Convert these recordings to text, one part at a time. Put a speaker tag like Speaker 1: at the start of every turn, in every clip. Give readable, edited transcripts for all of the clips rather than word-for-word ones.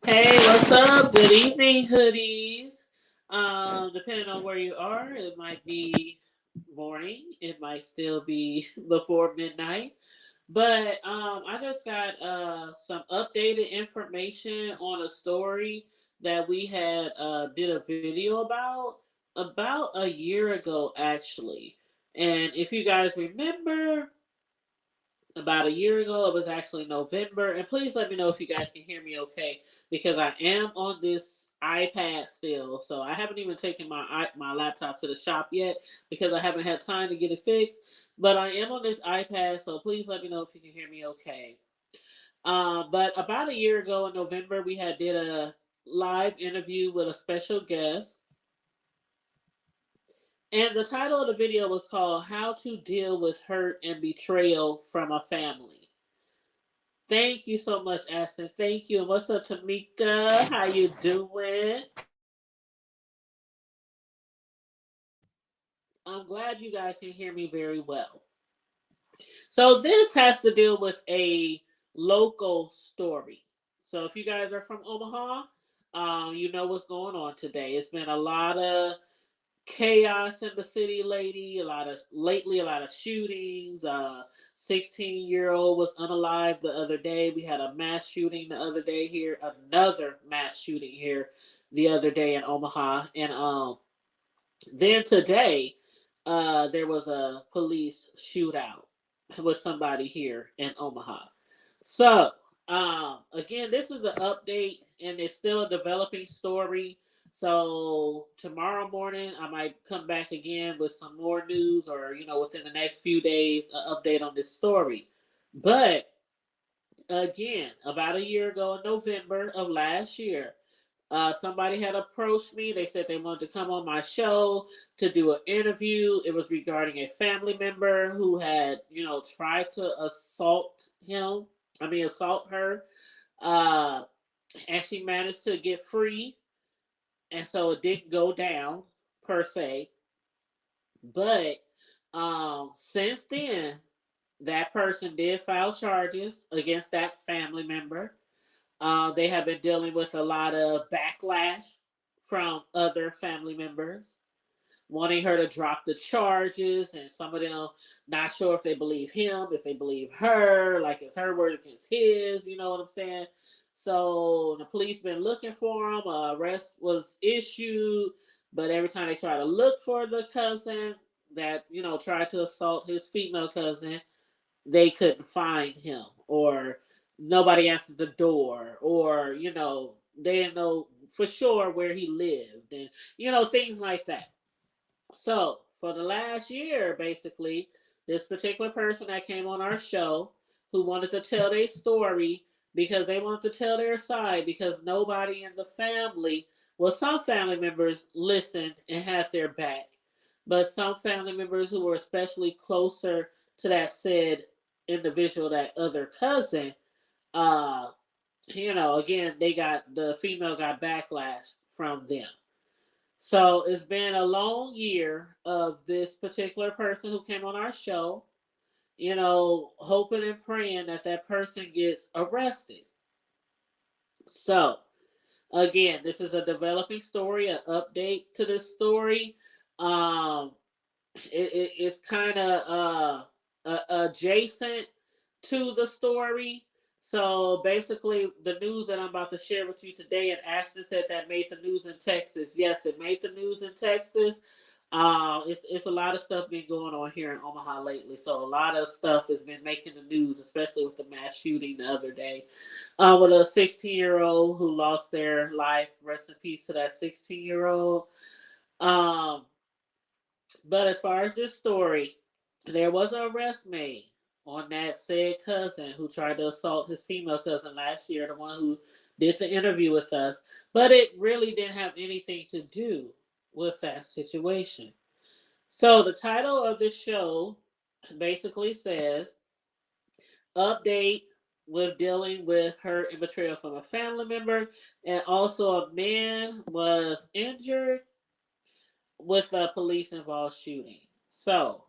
Speaker 1: Hey, what's up? Good evening, hoodies. Depending on where you are, it might be morning. It might still be before midnight. But I just got some updated information on a story that we had did a video about a year ago, actually. And if you guys remember, about a year ago. It was actually November. And please let me know if you guys can hear me okay because I am on this iPad still. So I haven't even taken my laptop to the shop yet because I haven't had time to get it fixed. But I am on this iPad, so please let me know if you can hear me okay. But about a year ago in November, we had did a live interview with a special guest. And the title of the video was called How to Deal with Hurt and Betrayal from a Family. Thank you so much, Ashton. Thank you. And what's up, Tamika? How you doing? I'm glad you guys can hear me very well. So this has to deal with a local story. So if you guys are from Omaha, you know what's going on today. It's been a lot of chaos in the city lately, a lot of shootings. 16-year-old was unalive the other day. We had a mass shooting the other day here, another mass shooting here the other day in Omaha. And then today there was a police shootout with somebody here in Omaha. So, again, this is an update and it's still a developing story. So, tomorrow morning, I might come back again with some more news or, within the next few days, an update on this story. But, again, about a year ago in November of last year, somebody had approached me. They said they wanted to come on my show to do an interview. It was regarding a family member who had, tried to assault her. Uh, and she managed to get free. And so it didn't go down per se. But since then, that person did file charges against that family member. They have been dealing with a lot of backlash from other family members, wanting her to drop the charges, and some of them not sure if they believe him, if they believe her, like it's her word against his, you know what I'm saying? So the police been looking for him. Arrest was issued, but every time they try to look for the cousin that tried to assault his female cousin, they couldn't find him, or nobody answered the door, or they didn't know for sure where he lived, and things like that. So for the last year, basically, this particular person that came on our show who wanted to tell their story because they wanted to tell their side because nobody in the family, well, some family members listened and had their back, but some family members who were especially closer to that said individual, that other cousin, uh, again, the female got backlash from them. So it's been a long year of this particular person who came on our show, hoping and praying that that person gets arrested. So, again, this is a developing story, an update to this story. Um, it's kind of adjacent to the story. So basically, the news that I'm about to share with you today, and Ashton said that made the news in Texas. Yes, it made the news in Texas. It's a lot of stuff been going on here in Omaha lately. So a lot of stuff has been making the news, especially with the mass shooting the other day, with a 16-year-old who lost their life. Rest in peace to that 16-year-old. Um, but as far as this story, there was an arrest made on that said cousin who tried to assault his female cousin last year, the one who did the interview with us. But it really didn't have anything to do with that situation. So the title of this show basically says update with dealing with hurt and betrayal from a family member, and also a man was injured with a police involved shooting. So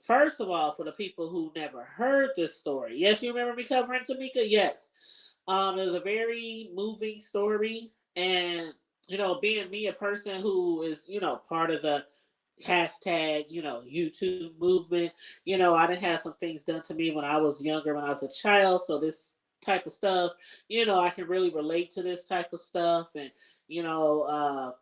Speaker 1: first of all, for the people who never heard this story, yes, you remember me covering Tamika? Yes. It was a very moving story, and being me, a person who is part of the hashtag YouTube movement. I didn't have some things done to me when I was younger, when I was a child. So this type of stuff, I can really relate to this type of stuff, and you know, uh,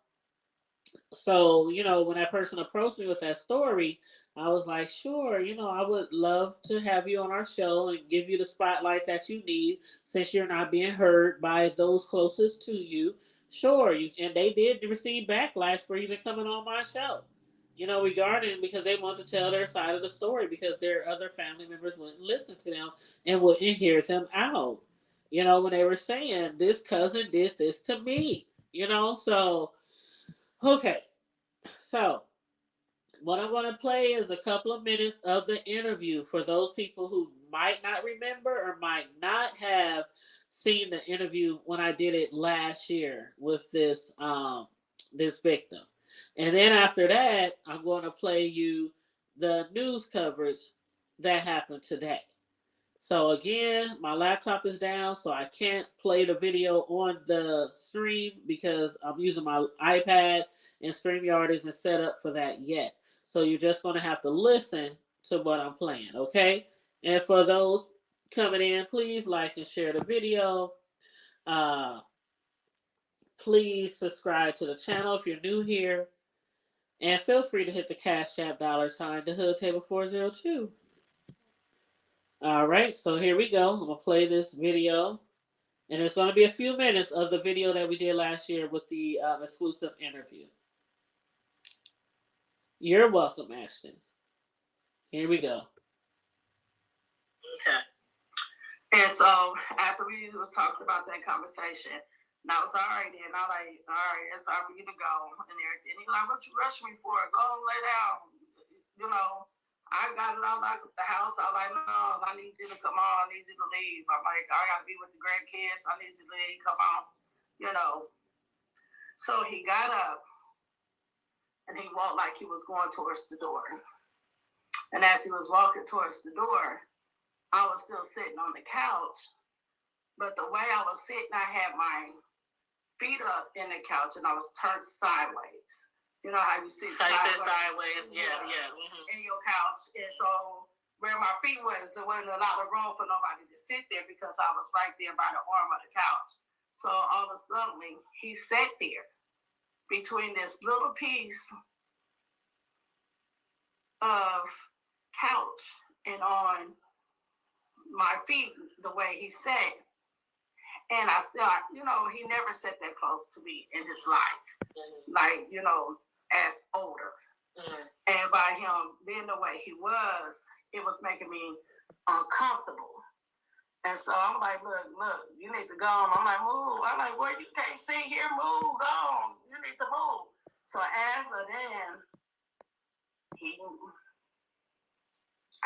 Speaker 1: so when that person approached me with that story, I was like, sure, I would love to have you on our show and give you the spotlight that you need, since you're not being heard by those closest to you. Sure, and they did receive backlash for even coming on my show, regarding, because they want to tell their side of the story, because their other family members wouldn't listen to them and wouldn't hear them out, when they were saying this cousin did this to me, so okay. So, what I'm going to play is a couple of minutes of the interview for those people who might not remember or might not have seen the interview when I did it last year with this victim. And then after that, I'm going to play you the news coverage that happened today. So again, my laptop is down, so I can't play the video on the stream because I'm using my iPad, and StreamYard isn't set up for that yet. So you're just going to have to listen to what I'm playing, okay? And for those coming in, please like and share the video. Uh, please subscribe to the channel if you're new here. And feel free to hit the Cash App $ the Hood Table 402. All right, so here we go. I'm going to play this video. And it's going to be a few minutes of the video that we did last year with the exclusive interview. You're welcome, Ashton. Here we go.
Speaker 2: Okay. And so after we was talking about that conversation, and I was all right then. I was like, all right, it's time for you to go and everything. He's like, what you rushing me for? Go and lay down. I got it all out of the house. I was like, no, I need you to come on. I need you to leave. I'm like, I got to be with the grandkids. I need you to leave. Come on. So he got up and he walked like he was going towards the door. And as he was walking towards the door, I was still sitting on the couch. But the way I was sitting, I had my feet up in the couch and I was turned sideways. You know how you sit sideways?
Speaker 1: Yeah. Mm-hmm.
Speaker 2: In your couch. And so where my feet was, there wasn't a lot of room for nobody to sit there because I was right there by the arm of the couch. So all of a sudden, he sat there between this little piece of couch and on my feet, the way he sat. And I still, he never sat that close to me in his life. Mm-hmm. Like, as older. Mm-hmm. And by him being the way he was, it was making me uncomfortable. And so I'm like, look, you need to go on. I'm like, move. I'm like, well, you can't sit here, move, go on. You need to move. So as of then,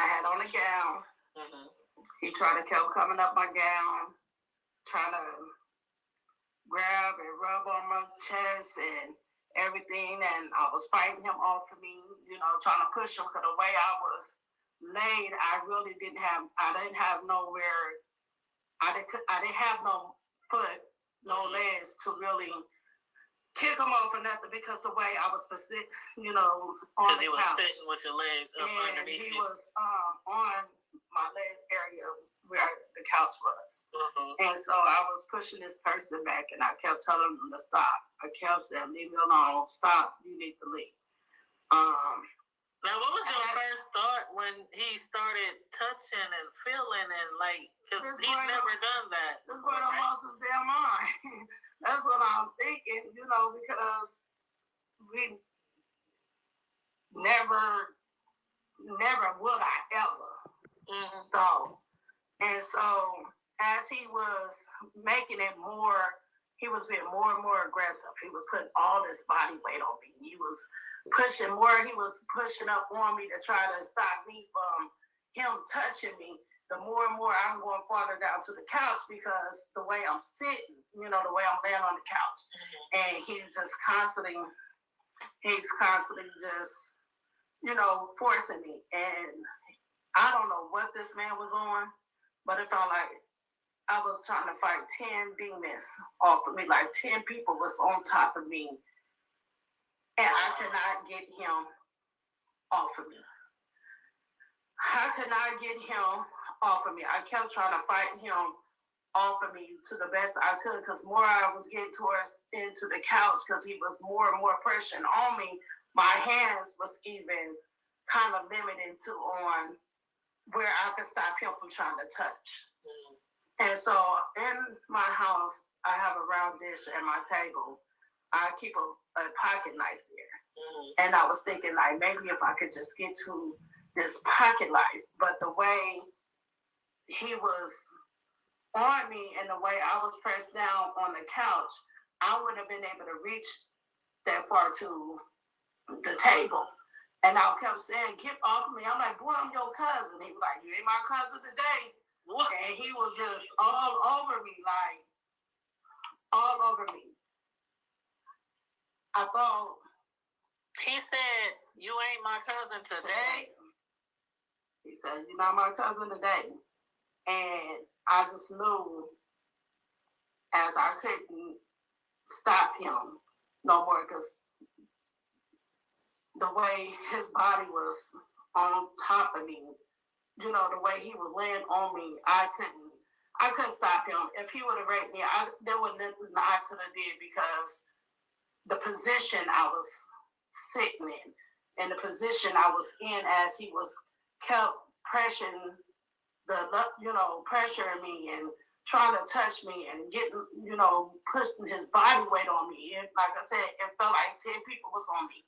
Speaker 2: I had on a gown. Mm-hmm. He kept coming up my gown, trying to grab and rub on my chest and everything, and I was fighting him off of me, trying to push him, because the way I was laid, I didn't have nowhere, I didn't have no foot, no legs to really kick him off or nothing, because the way I was positioned, on the couch. Because he was sitting with your legs up underneath you. And he was on my leg area where the couch was. Mm-hmm. And so I was pushing this person back, and I kept telling him to stop. I kept saying, leave me alone, stop, you need to leave.
Speaker 1: Now, what was your first thought when he started touching and feeling and because he's never done that?
Speaker 2: This boy done lost his damn mind. That's what I'm thinking, because we never would I ever thought. And so as he was making it more, he was being more and more aggressive. He was putting all this body weight on me. He was pushing more. He was pushing up on me to try to stop me from him touching me. The more and more I'm going farther down to the couch, because the way I'm sitting, the way I'm laying on the couch. Mm-hmm. And he's constantly just, forcing me. And I don't know what this man was on, but it felt like I was trying to fight 10 demons off of me. Like 10 people was on top of me. And I could not get him off of me. I could not get him off of me. I kept trying to fight him off of me to the best I could, because more I was getting towards into the couch, because he was more and more pressing on me. My hands was even kind of limited to on where I could stop him from trying to touch. And so in my house, I have a round dish at my table. I keep a pocket knife there. And I was thinking, like, maybe if I could just get to this pocket knife. But the way he was on me and the way I was pressed down on the couch, I wouldn't have been able to reach that far to the table. And I kept saying, get off of me. I'm like, boy, I'm your cousin. He was like, you ain't my cousin today. What? And he was just all over me, like, all over me. I thought,
Speaker 1: he said, you ain't my cousin today?
Speaker 2: He said, you're not my cousin today. And I just knew, as I couldn't stop him no more, because the way his body was on top of me, you know, the way he was laying on me, I couldn't stop him. If he would have raped me, there was nothing I could have did, because the position I was sitting in and the position I was in as he was kept pressuring pressuring me and trying to touch me and getting, pushing his body weight on me. And like I said, it felt like 10 people was on me.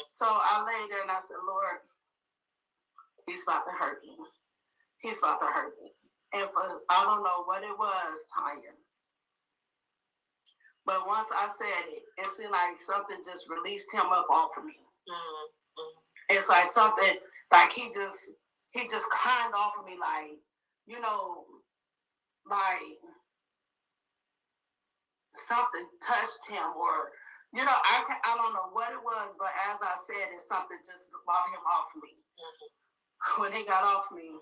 Speaker 2: So I lay there and I said, Lord, he's about to hurt me. He's about to hurt me. And I don't know what it was, Tanya. But once I said it, it seemed like something just released him up off of me. It's like something, like he just climbed off of me, like, like something touched him, or, I don't know what it was, but as I said it, something just brought him off me. When he got off me,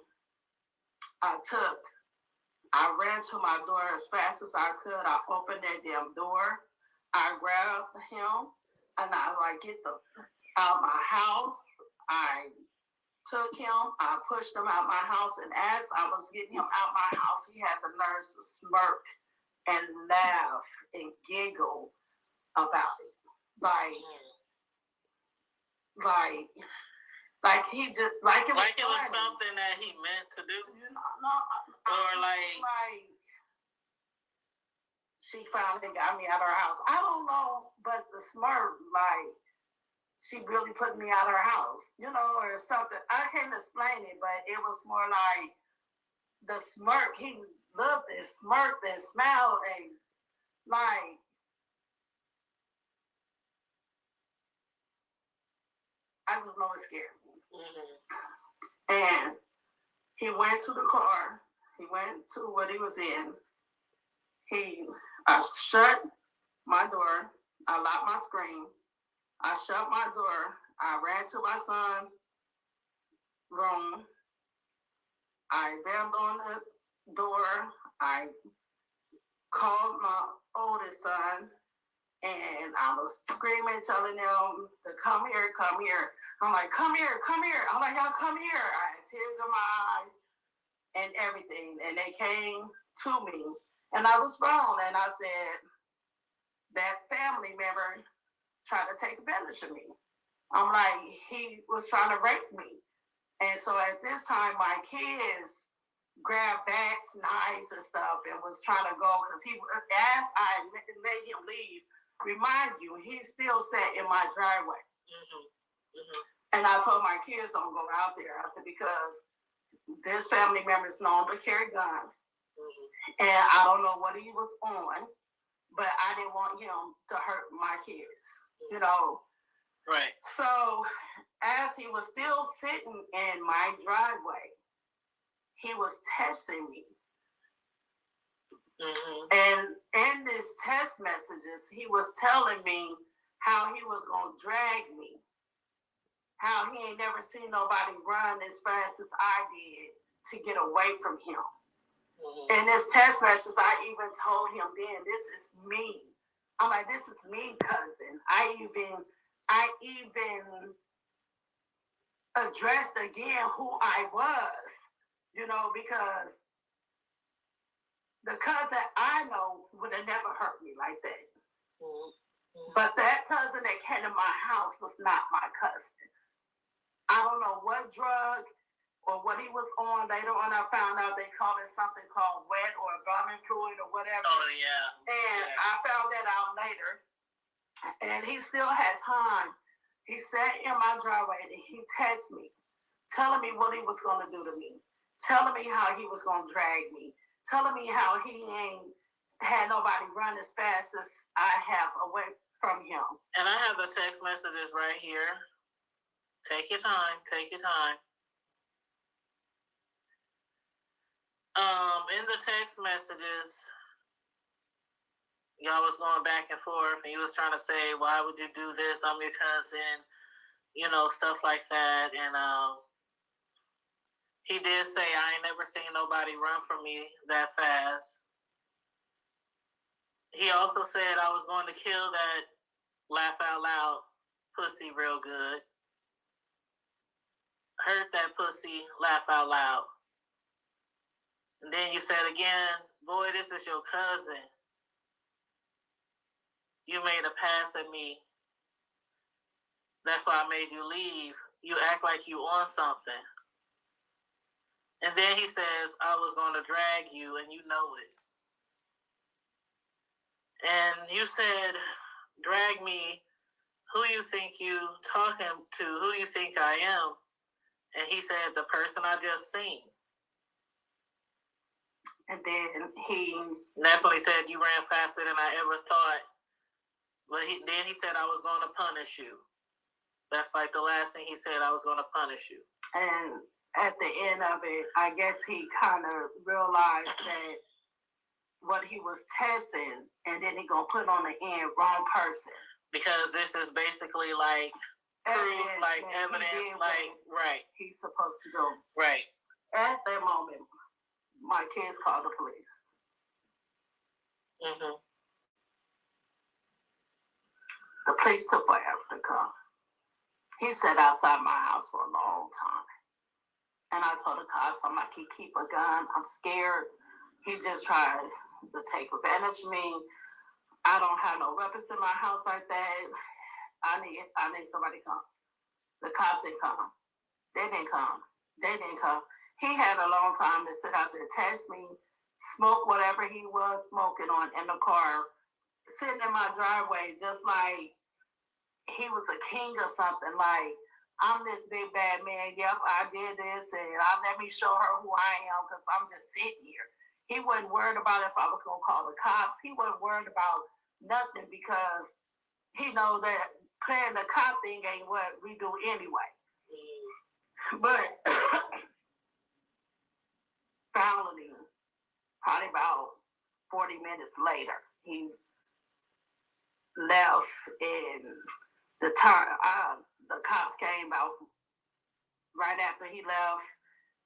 Speaker 2: I ran to my door as fast as I could. I opened that damn door. I grabbed him and I get out my house. I took him, I pushed him out my house, and as I was getting him out my house, he had the nerves to smirk and laugh and giggle about it. Like he just it was
Speaker 1: something that he meant to do.
Speaker 2: She finally got me out of her house. I don't know, but the smirk, like, she really put me out of her house, or something. I can't explain it, but it was more like the smirk. He looked and smirked and smiled, and like, I just know it scared me. And he went to the car. He went to what he was in. I shut my door. I locked my screen. I shut my door. I ran to my son's room. I banged on the door. I called my oldest son, and I was screaming, telling them to come here, come here. I'm like, come here, come here. I'm like, y'all come here. I had tears in my eyes and everything, and they came to me, and I was wrong, and I said, that family member tried to take advantage of me. I'm like, he was trying to rape me. And so at this time, my kids grabbed bats, knives, and stuff, and was trying to go, because as I made him leave, remind you, he still sat in my driveway. And I told my kids, don't go out there. I said, because this family member is known to carry guns, and I don't know what he was on, but I didn't want him to hurt my kids.
Speaker 1: Right.
Speaker 2: So as he was still sitting in my driveway, he was testing me. And in these text messages, he was telling me how he was going to drag me, how he ain't never seen nobody run as fast as I did to get away from him. In this text message, I even told him then, this is me. I'm like, this is me, cousin. I even addressed again who I was, because the cousin I know would have never hurt me like that. Mm-hmm. But that cousin that came to my house was not my cousin. I don't know what drug or what he was on. Later on, I found out they called it something called wet or embalming fluid or whatever. Oh, yeah. And I found that out later. And he still had time. He sat in my driveway and he texted me, telling me what he was going to do to me, telling me how he was going to drag me, telling me how he ain't had nobody run as fast as I have away from him. And I have the text messages right here. Take your time. Take your time. In the text messages, y'all was going back and forth, and he was trying to say, "Why would you do this? I'm your cousin," stuff like that. And he did say, "I ain't never seen nobody run from me that fast." He also said I was going to kill that laugh out loud pussy real good. Hurt that pussy, laugh out loud. And then you said again, "Boy, this is your cousin. You made a pass at me. That's why I made you leave. You act like you on something." And then he says, "I was going to drag you, and you know it." And you said, "Drag me. Who you think you talking to? Who you think I am?" And he said, "The person I just seen." And then that's when he said, "You ran faster than I ever thought." But then he said, "I was going to punish you." That's like the last thing he said, "I was going to punish you." And at the end of it, I guess he kind of realized that what he was testing, and then he gonna put on the end wrong person. Because this is basically like proof, like evidence, like right. He's supposed to go. Right. At that moment, my kids called the police. Mm-hmm. The police took forever to come. He sat outside my house for a long time. And I told the cops, I'm like, he keep a gun. I'm scared. He just tried to take advantage of me. I don't have no weapons in my house like that. I need somebody to come. The cops didn't come. They didn't come. He had a long time to sit out there, text me, smoke whatever he was smoking on in the car, sitting in my driveway, just like he was a king or something. Like, I'm this big bad man. Yep, I did this, and let me show her who I am because I'm just sitting here. He wasn't worried about if I was going to call the cops. He wasn't worried about nothing because he know that playing the cop thing ain't what we do anyway. But finally, probably about 40 minutes later, he left, and the cops came out right after he left,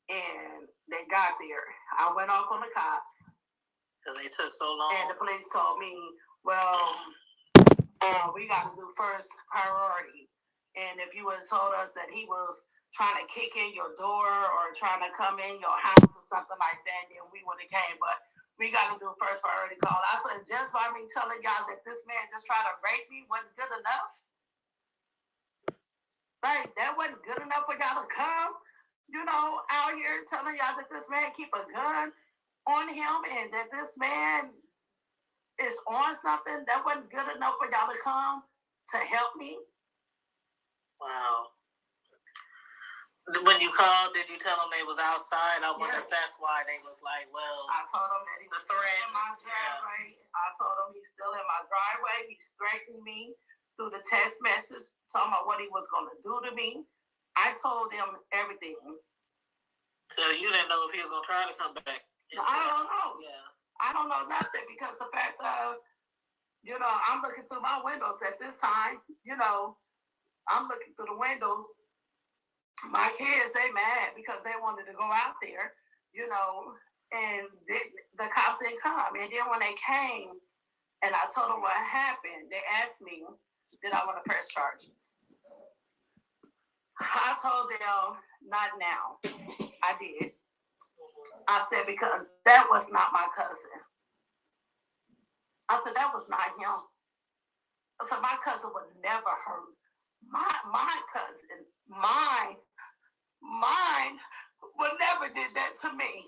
Speaker 2: and they got there. I went off on the cops because they took so long, and the police told me, "Well, we got to do first priority. And if you would have told us that he was trying to kick in your door or trying to come in your house or something like that, then we would have came. But we got to do first priority call." I said, just by me telling y'all that this man just tried to rape me wasn't good enough. Like, that wasn't good enough for y'all to come, out here telling y'all that this man keep a gun on him and that this man is on something. That wasn't good enough for y'all to come to help me. Wow. When you called, did you tell them they was outside? I wonder if that's why they was like, well, I told them that he was still in my driveway. Yeah. I told him he's still in my driveway. He's threatening me through the text message, talking about what he was going to do to me. I told him everything. So you didn't know if he was going to try to come back? I don't know. Yeah. I don't know nothing because the fact of, I'm looking through my windows at this time. I'm looking through the windows. My kids, they mad because they wanted to go out there, And the cops didn't come. And then when they came, and I told them what happened, they asked me, did I want to press charges? I told them, not now. I did. I said, because that was not my cousin. I said, that was not him. I said, my cousin would never hurt my cousin. Mine would never did that to me.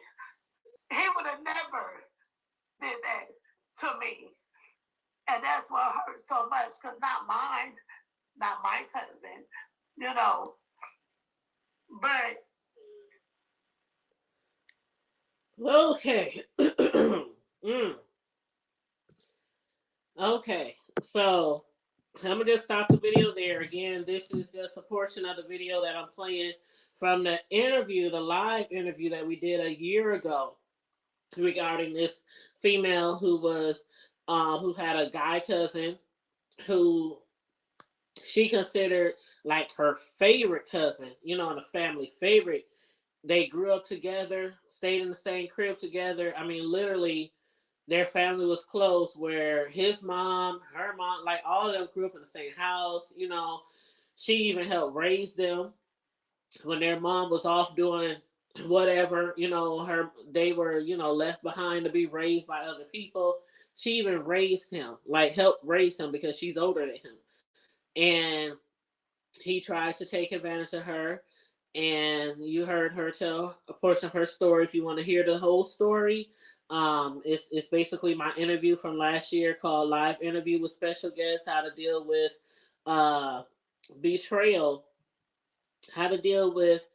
Speaker 2: He would have never did that to me. And that's what hurts so much, because not mine, not my cousin, you know. But
Speaker 1: okay. Okay, so I'm gonna just stop the video there. Again, this is just a portion of the video that I'm playing from the interview, the live interview that we did a year ago regarding this female who had a guy cousin who she considered like her favorite cousin, you know, and a family favorite. They grew up together, stayed in the same crib together. I mean, literally, their family was close where his mom, her mom, like all of them grew up in the same house, you know. She even helped raise them when their mom was off doing whatever, you know, they were, you know, left behind to be raised by other people. She even raised him, like helped raise him because she's older than him. And he tried to take advantage of her. And you heard her tell a portion of her story. If you want to hear the whole story, it's basically my interview from last year called Live Interview with Special Guests, how to deal with uh, betrayal, how to deal with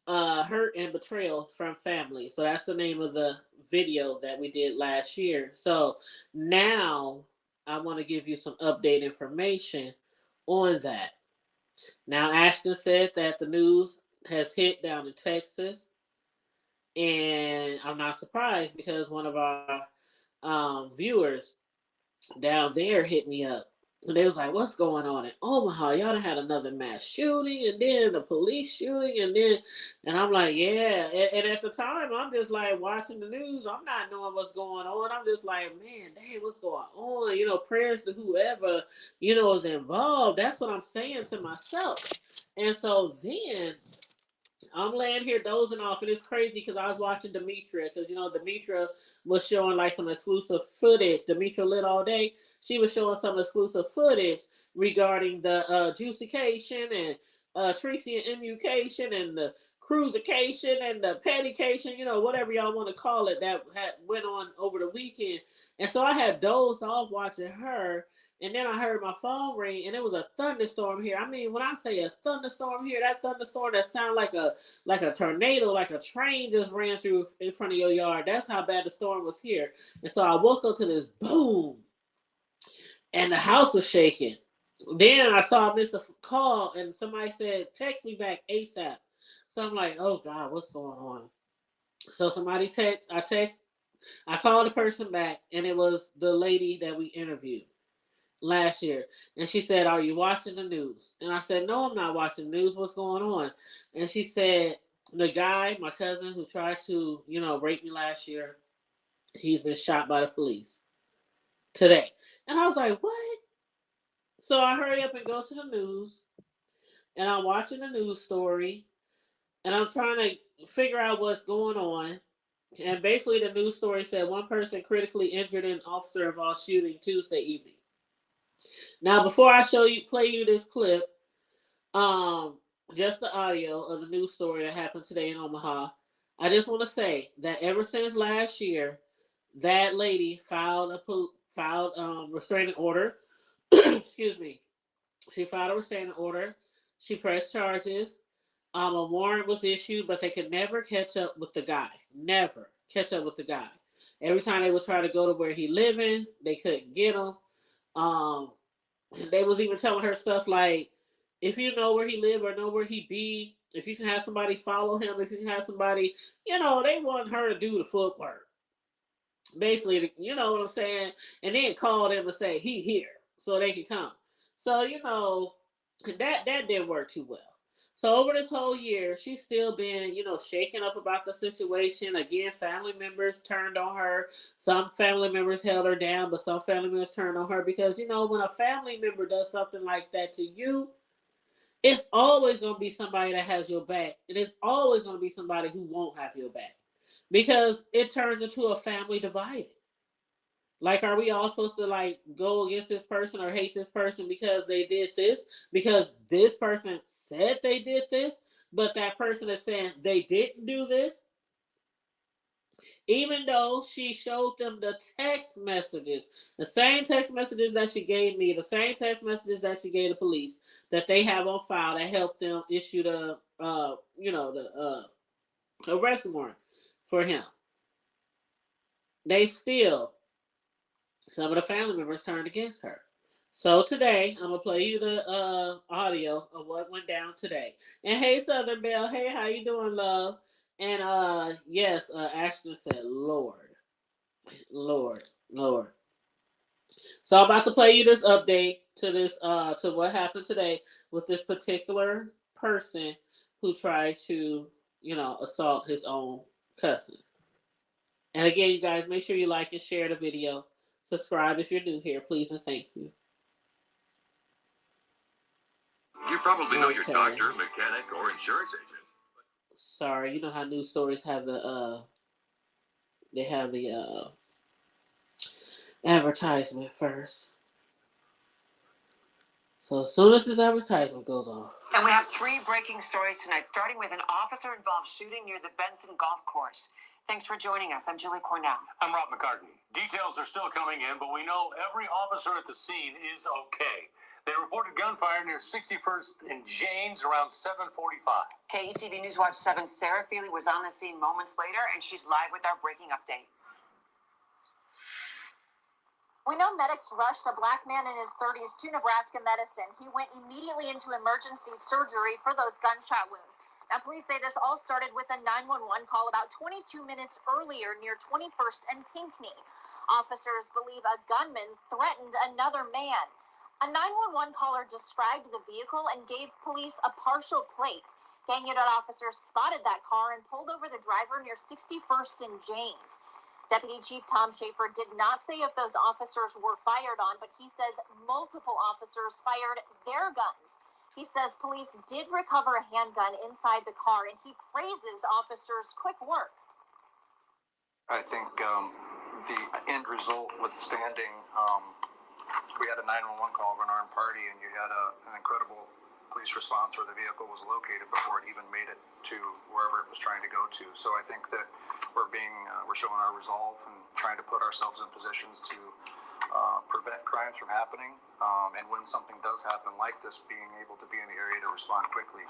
Speaker 1: hurt and betrayal from family. So that's the name of the video that we did last year. So now I want to give you some update information on that. Now, Ashton said that the news has hit down in Texas, and I'm not surprised because one of our viewers down there hit me up. And they was like, what's going on in Omaha? Y'all done had another mass shooting and then the police shooting and I'm like, yeah. And at the time, I'm just like watching the news. I'm not knowing what's going on. I'm just like, man, dang, what's going on? You know, prayers to whoever, you know, is involved. That's what I'm saying to myself. And so then I'm laying here dozing off, and it's crazy because I was watching Demetria because you know Demetria was showing like some exclusive footage. Demetria lit all day. She was showing some exclusive footage regarding the juicecation and Tracy and emucation and the cruisecation and the pettycation, you know, whatever y'all want to call it, that had went on over the weekend. And so I had dozed off watching her, and then I heard my phone ring, and it was a thunderstorm here. I mean, when I say a thunderstorm here, that thunderstorm that sounded like a tornado, like a train just ran through in front of your yard. That's how bad the storm was here. And so I woke up to this boom, and the house was shaking. Then I saw I missed a call, and somebody said, text me back ASAP. So I'm like, oh God, what's going on? So I called the person back, and it was the lady that we interviewed last year. And she said, are you watching the news? And I said, no, I'm not watching the news. What's going on? And she said, the guy, my cousin who tried to, you know, rape me last year, he's been shot by the police today. And I was like, what? So I hurry up and go to the news, and I'm watching the news story, and I'm trying to figure out what's going on. And basically, the news story said one person critically injured in officer involved shooting Tuesday evening. Now, before I play you this clip, um, just the audio of the news story that happened today in Omaha, I just want to say that ever since last year, that lady filed restraining order. Excuse me. She filed a restraining order. She pressed charges. A warrant was issued, but they could never catch up with the guy. Never catch up with the guy. Every time they would try to go to where he living, they couldn't get him. Um, they was even telling her stuff like, if you know where he live or know where he be, if you can have somebody follow him, if you can have somebody, you know, they want her to do the footwork. Basically, you know what I'm saying? And then call them and say, he here, so they can come. So, you know, that didn't work too well. So over this whole year, she's still been, shaken up about the situation. Again, family members turned on her. Some family members held her down, but some family members turned on her because, when a family member does something like that to you, it's always going to be somebody that has your back. And it's always going to be somebody who won't have your back because it turns into a family divided. Like, are we all supposed to like go against this person or hate this person because they did this? Because this person said they did this, but that person is saying they didn't do this? Even though she showed them the text messages, the same text messages that she gave me, the same text messages that she gave the police that they have on file that helped them issue the arrest warrant for him. They still, some of the family members turned against her. So today, I'm gonna play you the audio of what went down today. And hey, Southern Belle, hey, how you doing, love? And yes, Ashton said, Lord, Lord, Lord. So I'm about to play you this update to this to what happened today with this particular person who tried to, assault his own cousin. And again, you guys, make sure you like and share the video. Subscribe if you're new here, please and thank you.
Speaker 2: You probably know your doctor, mechanic, or insurance agent.
Speaker 1: Sorry, you know how news stories have they have the advertisement first. So as soon as this advertisement goes on.
Speaker 2: And we have 3 breaking stories tonight, starting with an officer-involved shooting near the Benson Golf Course. Thanks for joining us. I'm Julie Cornell.
Speaker 3: I'm Rob McCartney. Details are still coming in, but we know every officer at the scene is okay. They reported gunfire near 61st and James around 7:45.
Speaker 2: KETV News Watch 7 Sarah Feely was on the scene moments later, and she's live with our breaking update.
Speaker 4: We know medics rushed a black man in his 30s to Nebraska Medicine. He went immediately into emergency surgery for those gunshot wounds. Now, police say this all started with a 911 call about 22 minutes earlier near 21st and Pinckney. Officers believe a gunman threatened another man. A 911 caller described the vehicle and gave police a partial plate. Gang unit officers spotted that car and pulled over the driver near 61st and James. Deputy Chief Tom Schaefer did not say if those officers were fired on, but he says multiple officers fired their guns. He says police did recover a handgun inside the car, and he praises officers' quick work.
Speaker 5: I think the end result withstanding, we had a 911 call of an armed party, and you had an incredible police response where the vehicle was located before it even made it to wherever it was trying to go to. So I think that we're showing our resolve and trying to put ourselves in positions to prevent crimes from happening, and when something does happen like this, being able to be in the area to respond quickly.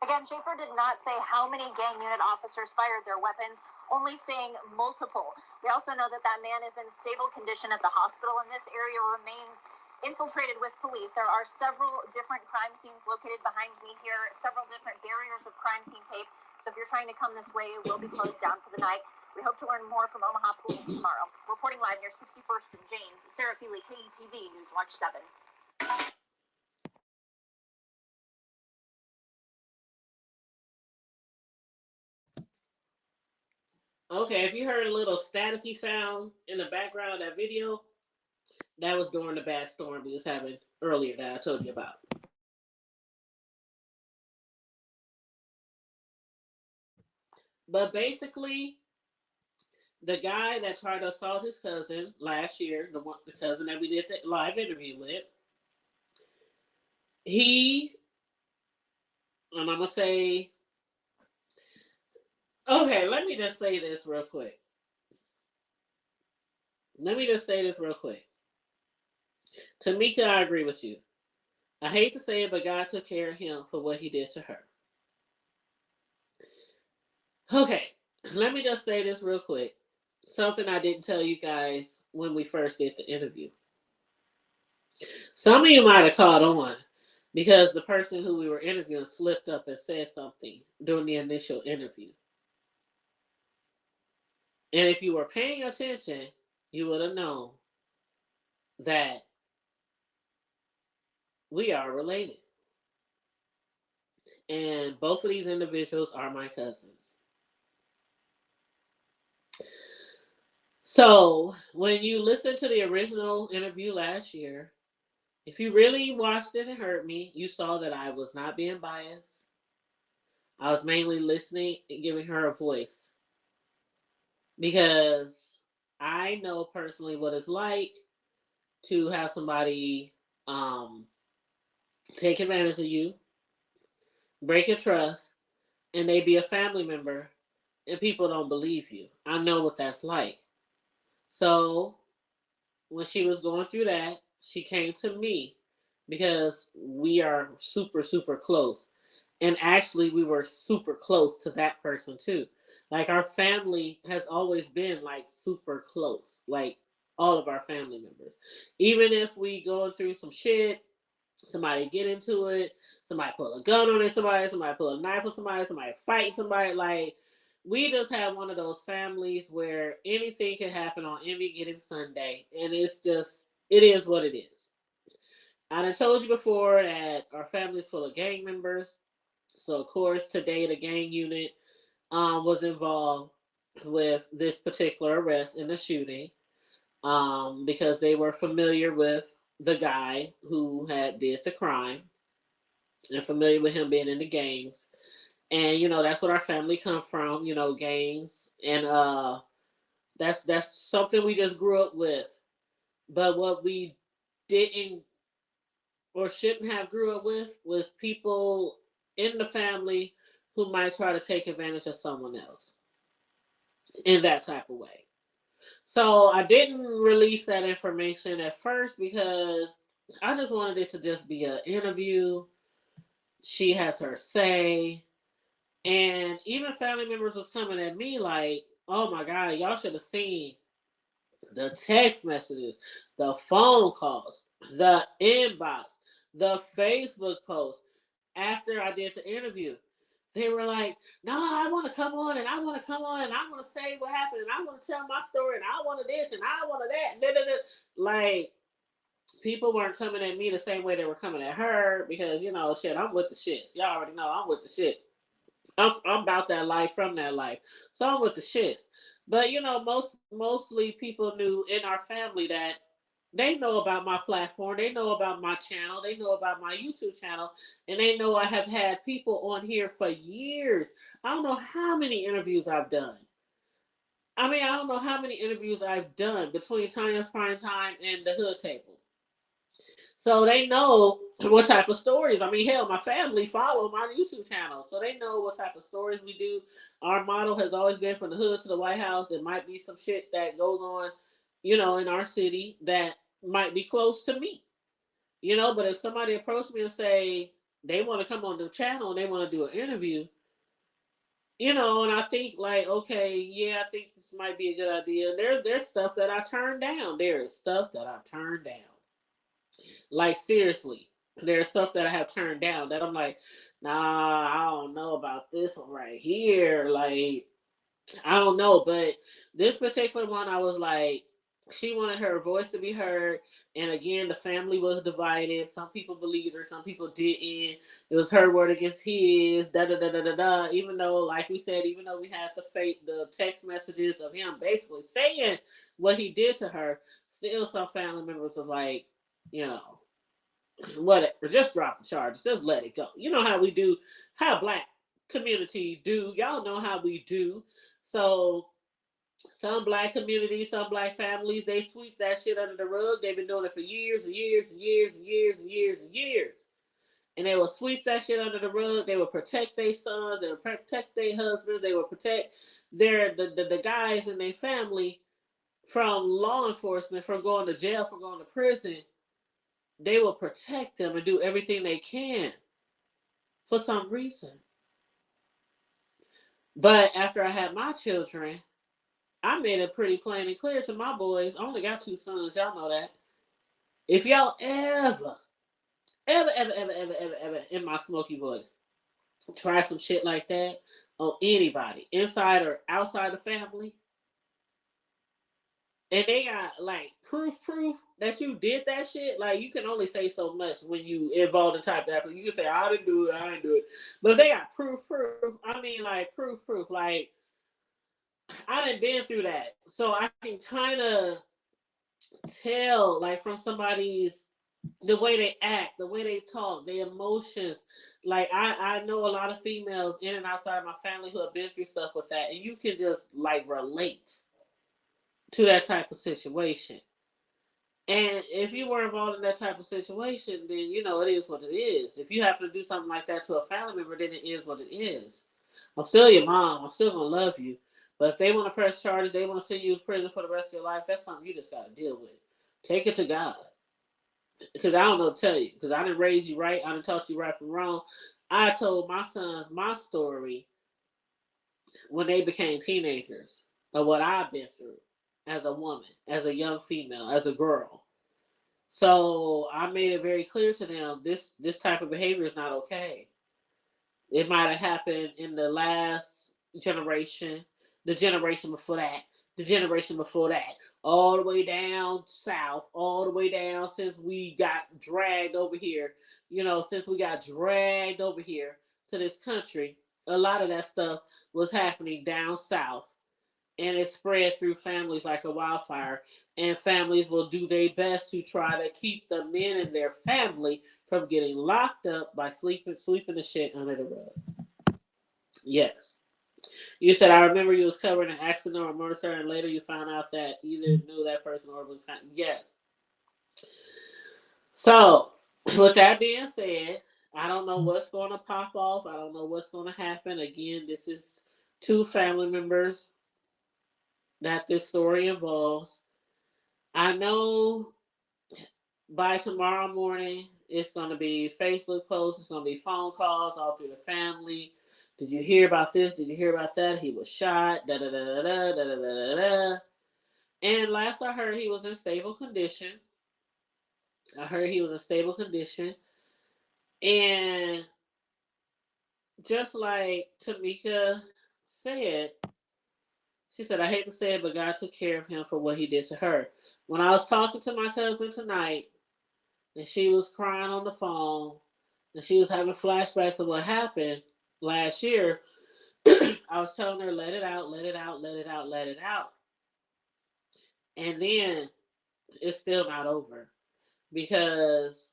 Speaker 4: Again, Schaefer did not say how many gang unit officers fired their weapons, only saying multiple. We also know that that man is in stable condition at the hospital, and this area remains infiltrated with police. There are several different crime scenes located behind me here, several different barriers of crime scene tape. So if you're trying to come this way, it will be closed down for the night. We hope to learn more from Omaha Police tomorrow. Reporting live near 61st and James, Sarah Feely, KETV News Watch 7.
Speaker 1: Okay, if you heard a little staticky sound in the background of that video, that was during the bad storm we was having earlier that I told you about. But basically, the guy that tried to assault his cousin last year, the cousin that we did the live interview with, and I'm going to say, okay, let me just say this real quick. Tamika, I agree with you. I hate to say it, but God took care of him for what he did to her. Okay, let me just say this real quick. Something I didn't tell you guys when we first did the interview. Some of you might have caught on because the person who we were interviewing slipped up and said something during the initial interview. And if you were paying attention, you would have known that we are related. And both of these individuals are my cousins. So when you listen to the original interview last year, if you really watched it and heard me, you saw that I was not being biased. I was mainly listening and giving her a voice because I know personally what it's like to have somebody um, take advantage of you, break your trust, and they be a family member and people don't believe you. I know what that's like. So when she was going through that, she came to me because we are super, super close. And actually, we were super close to that person too. Like, our family has always been like super close, like all of our family members. Even if we go through some shit, somebody get into it, somebody pull a gun on it, somebody pull a knife on somebody fight somebody, like, we just have one of those families where anything can happen on any given Sunday, and it's just, it is what it is. I done told you before that our family is full of gang members, so of course today the gang unit was involved with this particular arrest and the shooting, because they were familiar with the guy who had did the crime and familiar with him being in the gangs. And that's what our family come from, gangs. And that's something we just grew up with. But what we didn't or shouldn't have grew up with was people in the family who might try to take advantage of someone else in that type of way. So I didn't release that information at first because I just wanted it to just be an interview. She has her say. And even family members was coming at me like, oh my God, y'all should have seen the text messages, the phone calls, the inbox, the Facebook posts after I did the interview. They were like, no, I want to come on and I want to come on and I want to say what happened and I want to tell my story and I wanted this and I wanted that. Da, da, da. Like, people weren't coming at me the same way they were coming at her because, shit, I'm with the shits. Y'all already know I'm with the shits. I'm about that life from that life. So I'm with the shits. But mostly people knew in our family that they know about my platform, they know about my channel, they know about my YouTube channel, and they know I have had people on here for years. I don't know how many interviews I've done. I mean, I don't know how many interviews I've done between Tanya's Prime Time and the Hood Table. So they know what type of stories. I mean, hell, my family follow my YouTube channel, so they know what type of stories we do. Our motto has always been from the hood to the White House. It might be some shit that goes on, in our city that might be close to me, But if somebody approached me and say they want to come on the channel and they want to do an interview, and I think like, okay, yeah, I think this might be a good idea. There's stuff that I turned down. There is stuff that I turned down. Like, seriously, there's stuff that I have turned down that I'm like, nah, I don't know about this one right here. Like, I don't know. But this particular one, I was like, she wanted her voice to be heard. And again, the family was divided. Some people believed her, some people didn't. It was her word against his, da da da da da da. Even though, like we said, even though we had the text messages of him basically saying what he did to her, still some family members were like, you know, whatever, just drop the charges, just let it go. You know how we do, how black community do. Y'all know how we do. So some black communities, some black families, they sweep that shit under the rug. They've been doing it for years and years and years and years and years and years. And they will sweep that shit under the rug. They will protect their sons. They will protect their husbands. They will protect the guys in their family from law enforcement, from going to jail, from going to prison. They will protect them and do everything they can for some reason. But after I had my children, I made it pretty plain and clear to my boys. I only got 2 sons. Y'all know that. If y'all ever, in my smoky voice, try some shit like that on anybody, inside or outside the family, and they got like proof that you did that shit. Like you can only say so much when you involved in type of that. You can say I didn't do it, I didn't do it, but if they got proof. I mean, like proof. Like I done been through that, so I can kind of tell like from somebody's the way they act, the way they talk, their emotions. Like I know a lot of females in and outside my family who have been through stuff with that, and you can just like relate to that type of situation. And if you were involved in that type of situation, then you know it is what it is. If you happen to do something like that to a family member, then it is what it is. I'm still your mom. I'm still gonna love you. But if they want to press charges, they want to send you to prison for the rest of your life. That's something you just got to deal with. Take it to God, because I don't know what to tell you. Because I didn't raise you right. I didn't taught you right from wrong. I told my sons my story when they became teenagers of what I've been through as a woman, as a young female, as a girl. So I made it very clear to them this type of behavior is not okay. It might have happened in the last generation, the generation before that, the generation before that, all the way down south, all the way down since we got dragged over here. You know, since we got dragged over here to this country, a lot of that stuff was happening down south, and it spread through families like a wildfire. And families will do their best to try to keep the men in their family from getting locked up by sweeping the shit under the rug. Yes. You said I remember you was covering an accident or a murder, and later you found out that either knew that person or was yes. So with that being said, I don't know what's going to pop off. I don't know what's going to happen. Again, this is two family members that this story involves. I know by tomorrow morning it's going to be Facebook posts, it's going to be phone calls all through the family. Did you hear about this? Did you hear about that? He was shot. Da da da da da da da da da. And last I heard, he was in stable condition. I heard he was in stable condition. And just like Tamika said, she said, I hate to say it, but God took care of him for what he did to her. When I was talking to my cousin tonight, and she was crying on the phone, and she was having flashbacks of what happened last year, I was telling her, let it out, let it out, let it out, let it out. And then it's still not over. Because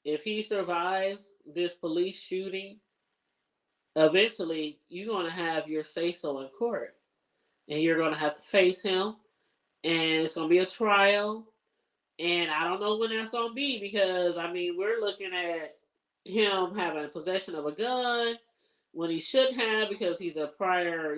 Speaker 1: if he survives this police shooting, eventually you're going to have your say so in court. And you're going to have to face him. And it's going to be a trial. And I don't know when that's going to be because, I mean, we're looking at him having possession of a gun when he shouldn't have because he's a prior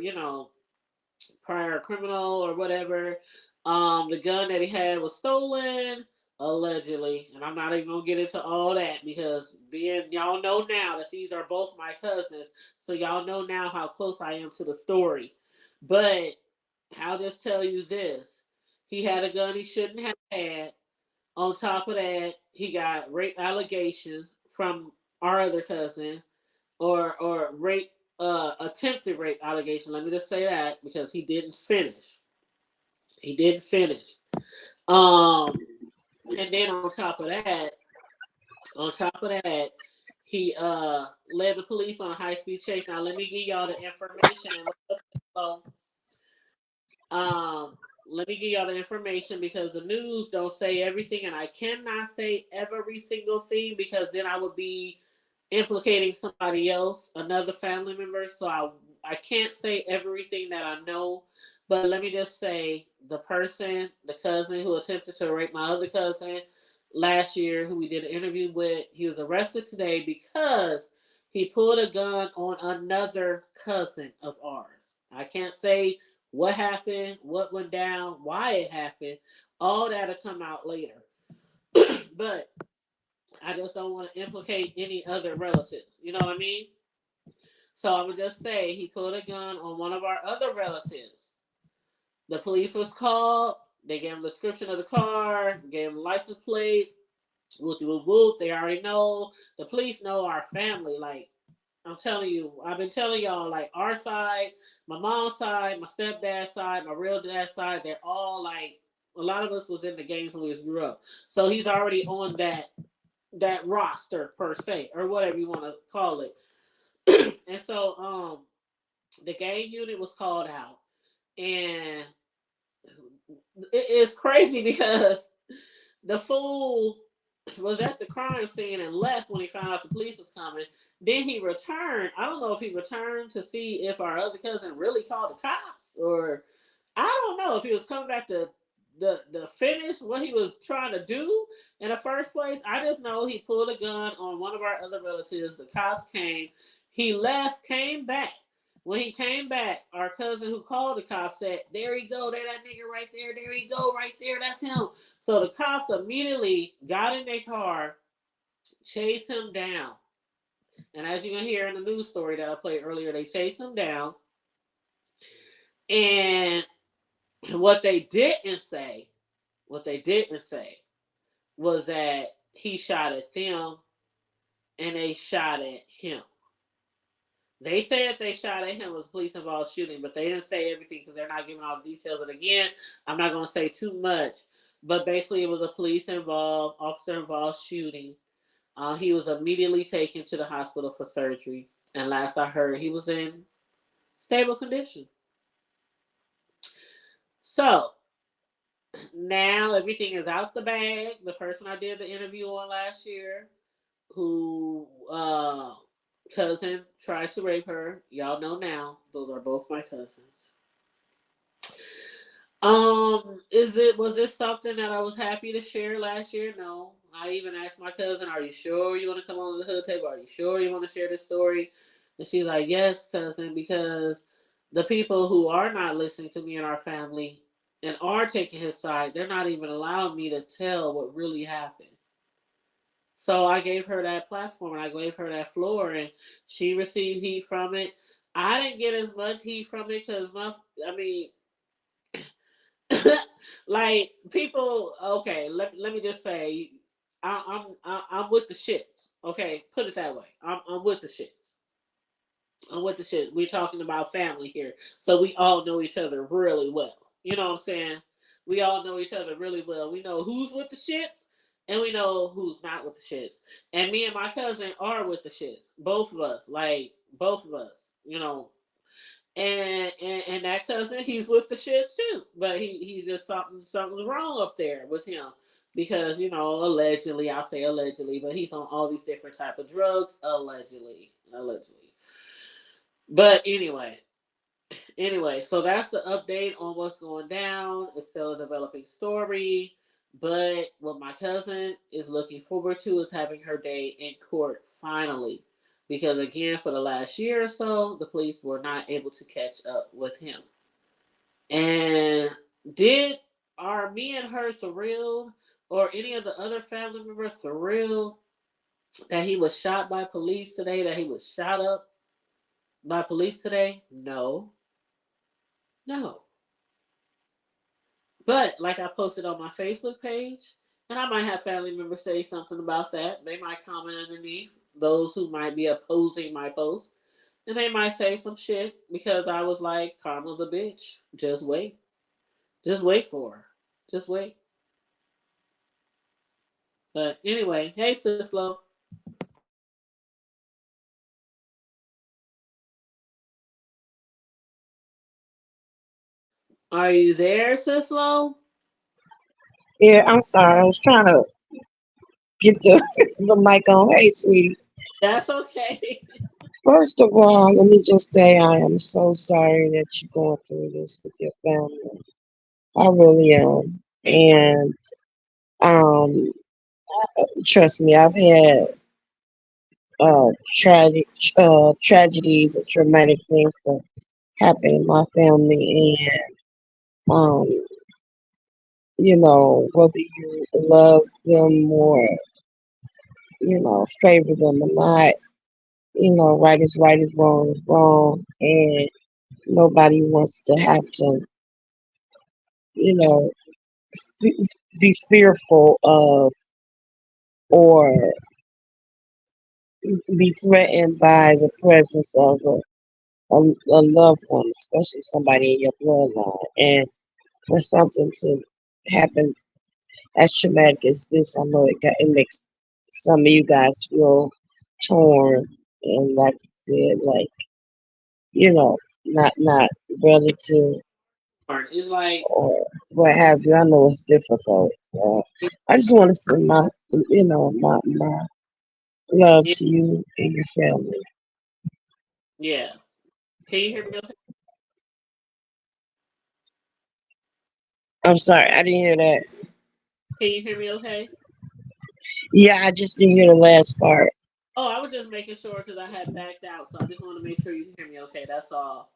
Speaker 1: criminal or whatever. The gun that he had was stolen, allegedly. And I'm not even going to get into all that because y'all know now that these are both my cousins. So y'all know now how close I am to the story. But I'll just tell you this. He had a gun he shouldn't have had. On top of that, he got rape allegations from our other cousin, or rape attempted rape allegation. Let me just say that because he didn't finish. He didn't finish. Um, and then on top of that, he led the police on a high speed chase. Now let me give y'all the information and um let me give y'all the information because the news don't say everything, and I cannot say every single thing because then I would be implicating somebody else, another family member. So I can't say everything that I know, but let me just say the cousin who attempted to rape my other cousin last year, who we did an interview with, he was arrested today because he pulled a gun on another cousin of ours. I can't say what happened, what went down, why it happened. All that'll come out later. But I just don't want to implicate any other relatives. You know what I mean? So I would just say he pulled a gun on one of our other relatives. The police was called. They gave him a description of the car, gave him a license plate. Whoop, whoop, whoop. They already know. The police know our family. Like, I'm telling you, I've been telling y'all, like, our side, my mom's side, my stepdad's side, my real dad's side, they're all like, a lot of us was in the games when we grew up. So he's already on that roster per se, or whatever you want to call it. And so the game unit was called out, and it's crazy because the fool was at the crime scene and left when he found out the police was coming. Then he returned. I don't know if he returned to see if our other cousin really called the cops, or I don't know if he was coming back to the finish what he was trying to do in the first place. I just know he pulled a gun on one of our other relatives. The cops came. He left, came back. When he came back, our cousin who called the cops said, "There he go, there that nigga right there, there he go, right there, that's him." So the cops immediately got in their car, chased him down. And as you're gonna hear in the news story that I played earlier, they chased him down. And what they didn't say, what they didn't say was that he shot at them and they shot at him. They said they shot at him was police involved shooting, but they didn't say everything because they're not giving all the details. And again, I'm not going to say too much, but basically it was a police involved, officer involved shooting. He was immediately taken to the hospital for surgery, and last I heard, he was in stable condition. So now everything is out the bag. The person I did the interview on last year, who cousin tried to rape her. Y'all know now. Those are both my cousins. Is it was this something that I was happy to share last year? No. I even asked my cousin, "Are you sure you want to come on the hood table? Are you sure you want to share this story?" And she's like, "Yes, cousin, because the people who are not listening to me and our family and are taking his side, they're not even allowing me to tell what really happened." So I gave her that platform and I gave her that floor, and she received heat from it. I didn't get as much heat from it because I mean, like people. Okay, let me just say, I'm with the shits. Okay, put it that way. I'm with the shits. I'm with the shit. We're talking about family here, so we all know each other really well. You know what I'm saying? We all know each other really well. We know who's with the shits, and we know who's not with the shits. And me and my cousin are with the shits. Both of us, like both of us. You know, and that cousin, he's with the shits too. But he's just something's wrong up there with him because allegedly, I'll say allegedly, but he's on all these different type of drugs allegedly. But anyway, so that's the update on what's going down. It's still a developing story, but what my cousin is looking forward to is having her day in court finally. Because again, for the last year or so, the police were not able to catch up with him. And did are me and her surreal or any of the other family members surreal that he was shot by police today, that he was shot up by police today? No. No. But like I posted on my Facebook page, and I might have family members say something about that. They might comment underneath, those who might be opposing my post, and they might say some shit because I was like, "Karma's a bitch. Just wait. Just wait for her. Just wait." But anyway, hey Sislo, are you there, Sislo?
Speaker 6: Yeah, I'm sorry. I was trying to get the the mic on. Hey, sweetie.
Speaker 1: That's okay.
Speaker 6: First of all, let me just say I am so sorry that you're going through this with your family. I really am.
Speaker 1: Thank you.
Speaker 6: And um, trust me, I've had tragic tragedies and traumatic things that happen in my family, and um, whether you love them or favor them or not, right is wrong is wrong, and nobody wants to have to, you know, be fearful of or be threatened by the presence of a loved one, especially somebody in your bloodline, and for something to happen as traumatic as this, I know it makes some of you guys feel torn and like you said, like not ready to
Speaker 1: It's like
Speaker 6: or what have you. I know it's difficult, so I just want to send my love
Speaker 1: yeah,
Speaker 6: to you and your family.
Speaker 1: yeah. Can you hear me okay?
Speaker 6: I'm sorry, I didn't hear that.
Speaker 1: Can you hear me okay?
Speaker 6: Yeah, I just didn't hear the last part.
Speaker 1: Oh, I was just making sure because I had backed out, so I just want to make sure you hear me okay. That's all.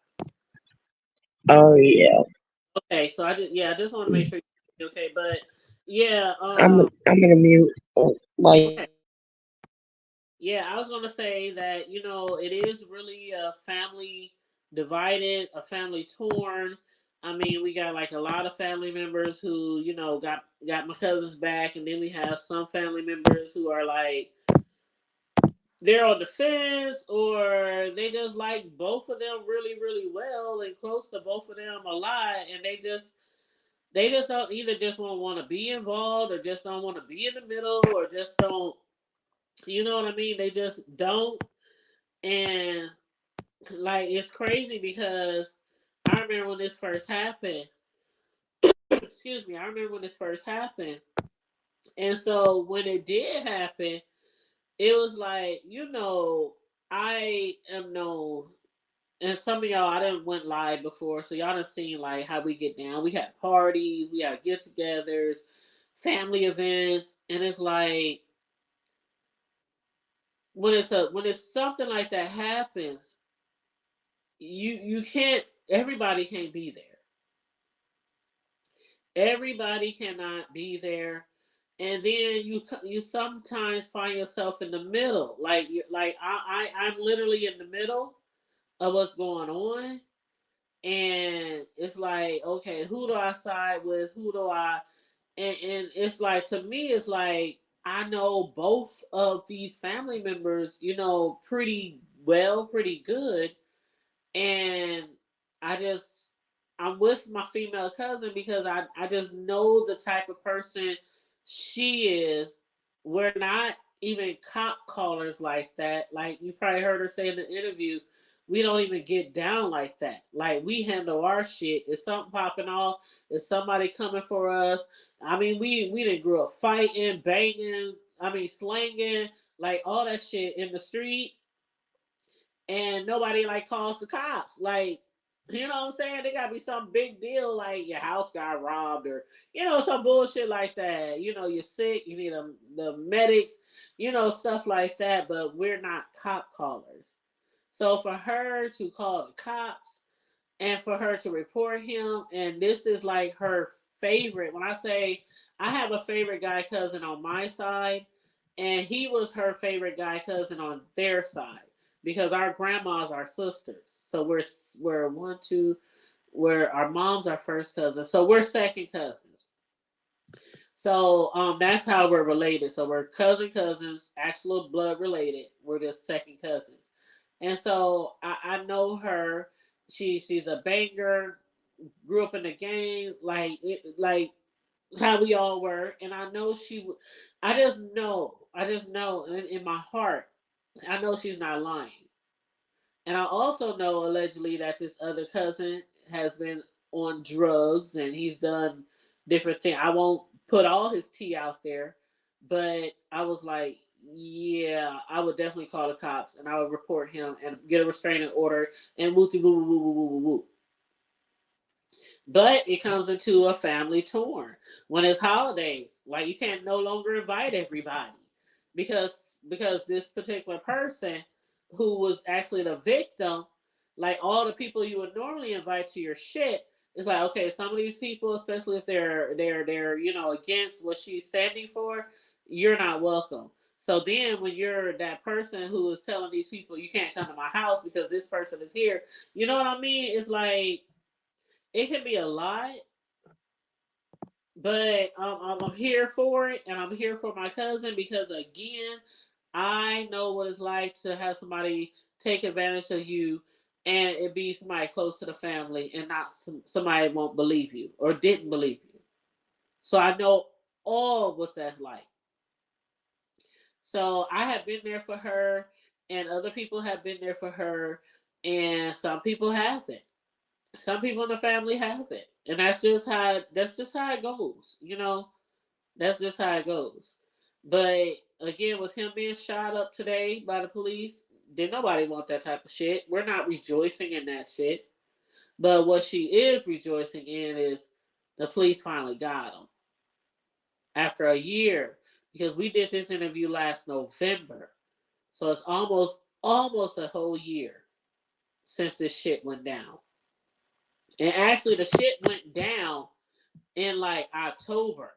Speaker 6: Oh yeah,
Speaker 1: Okay, so I just want to make sure you hear me okay. But yeah,
Speaker 6: I'm gonna mute. Like
Speaker 1: okay. Yeah, I was gonna say that it is really a family divided, a family torn. I mean, we got like a lot of family members who got my cousins back, and then we have some family members who are like they're on the fence, or they just like both of them really really well and close to both of them a lot, and they just don't either just won't want to be involved, or just don't want to be in the middle, or just don't. You know what I mean? They just don't. And like it's crazy because I remember when this first happened. Excuse me. I remember when this first happened, and so when it did happen, it was like I am known, and some of y'all I didn't went live before, so y'all done seen like how we get down. We have parties, we have get-togethers, family events, and it's like when it's something like that happens, you can't everybody can't be there. Everybody cannot be there, and then you sometimes find yourself in the middle, like I'm literally in the middle of what's going on, and it's like, okay, who do I side with? Who do I? And it's like, to me, it's like I know both of these family members, pretty well, pretty good, and I just I'm with my female cousin because I just know the type of person she is. We're not even cop callers like that. Like you probably heard her say in the interview, we don't even get down like that. Like we handle our shit. If something popping off, if somebody coming for us, I mean we didn't grow up fighting, banging, I mean slanging, like all that shit in the street, and nobody like calls the cops. Like, you know what I'm saying? There gotta be some big deal, like your house got robbed, or some bullshit like that. You're sick, you need the medics, stuff like that. But we're not cop callers. So for her to call the cops and for her to report him, and this is like her favorite. When I say I have a favorite guy cousin on my side, and he was her favorite guy cousin on their side, because our grandmas are sisters. So we're one, two, where our moms are first cousins, so we're second cousins. So that's how we're related. So we're cousins, actual blood related. We're just second cousins. And so I know her. She's a banger. Grew up in the gang, like how we all were. And I know she. I just know. I just know in my heart. I know she's not lying. And I also know allegedly that this other cousin has been on drugs, and he's done different things. I won't put all his tea out there, but I was like, yeah, I would definitely call the cops, and I would report him and get a restraining order and woo woo woo woo woo woo woo. But it comes into a family tour when it's holidays. Like you can't no longer invite everybody, because this particular person who was actually the victim, like all the people you would normally invite to your shit, it's like, okay, some of these people, especially if they're against what she's standing for, you're not welcome. So then when you're that person who is telling these people you can't come to my house because this person is here, you know what I mean? It's like it can be a lot, but I'm here for it, and I'm here for my cousin because again, I know what it's like to have somebody take advantage of you and it be somebody close to the family and not somebody won't believe you or didn't believe you. So I know all what that's like. So I have been there for her, and other people have been there for her, and some people haven't. Some people in the family haven't, and that's just how it goes. That's just how it goes. But again, with him being shot up today by the police, did nobody want that type of shit. We're not rejoicing in that shit. But what she is rejoicing in is the police finally got him after a year because we did this interview last November. So it's almost a whole year since this shit went down. And actually the shit went down in like October.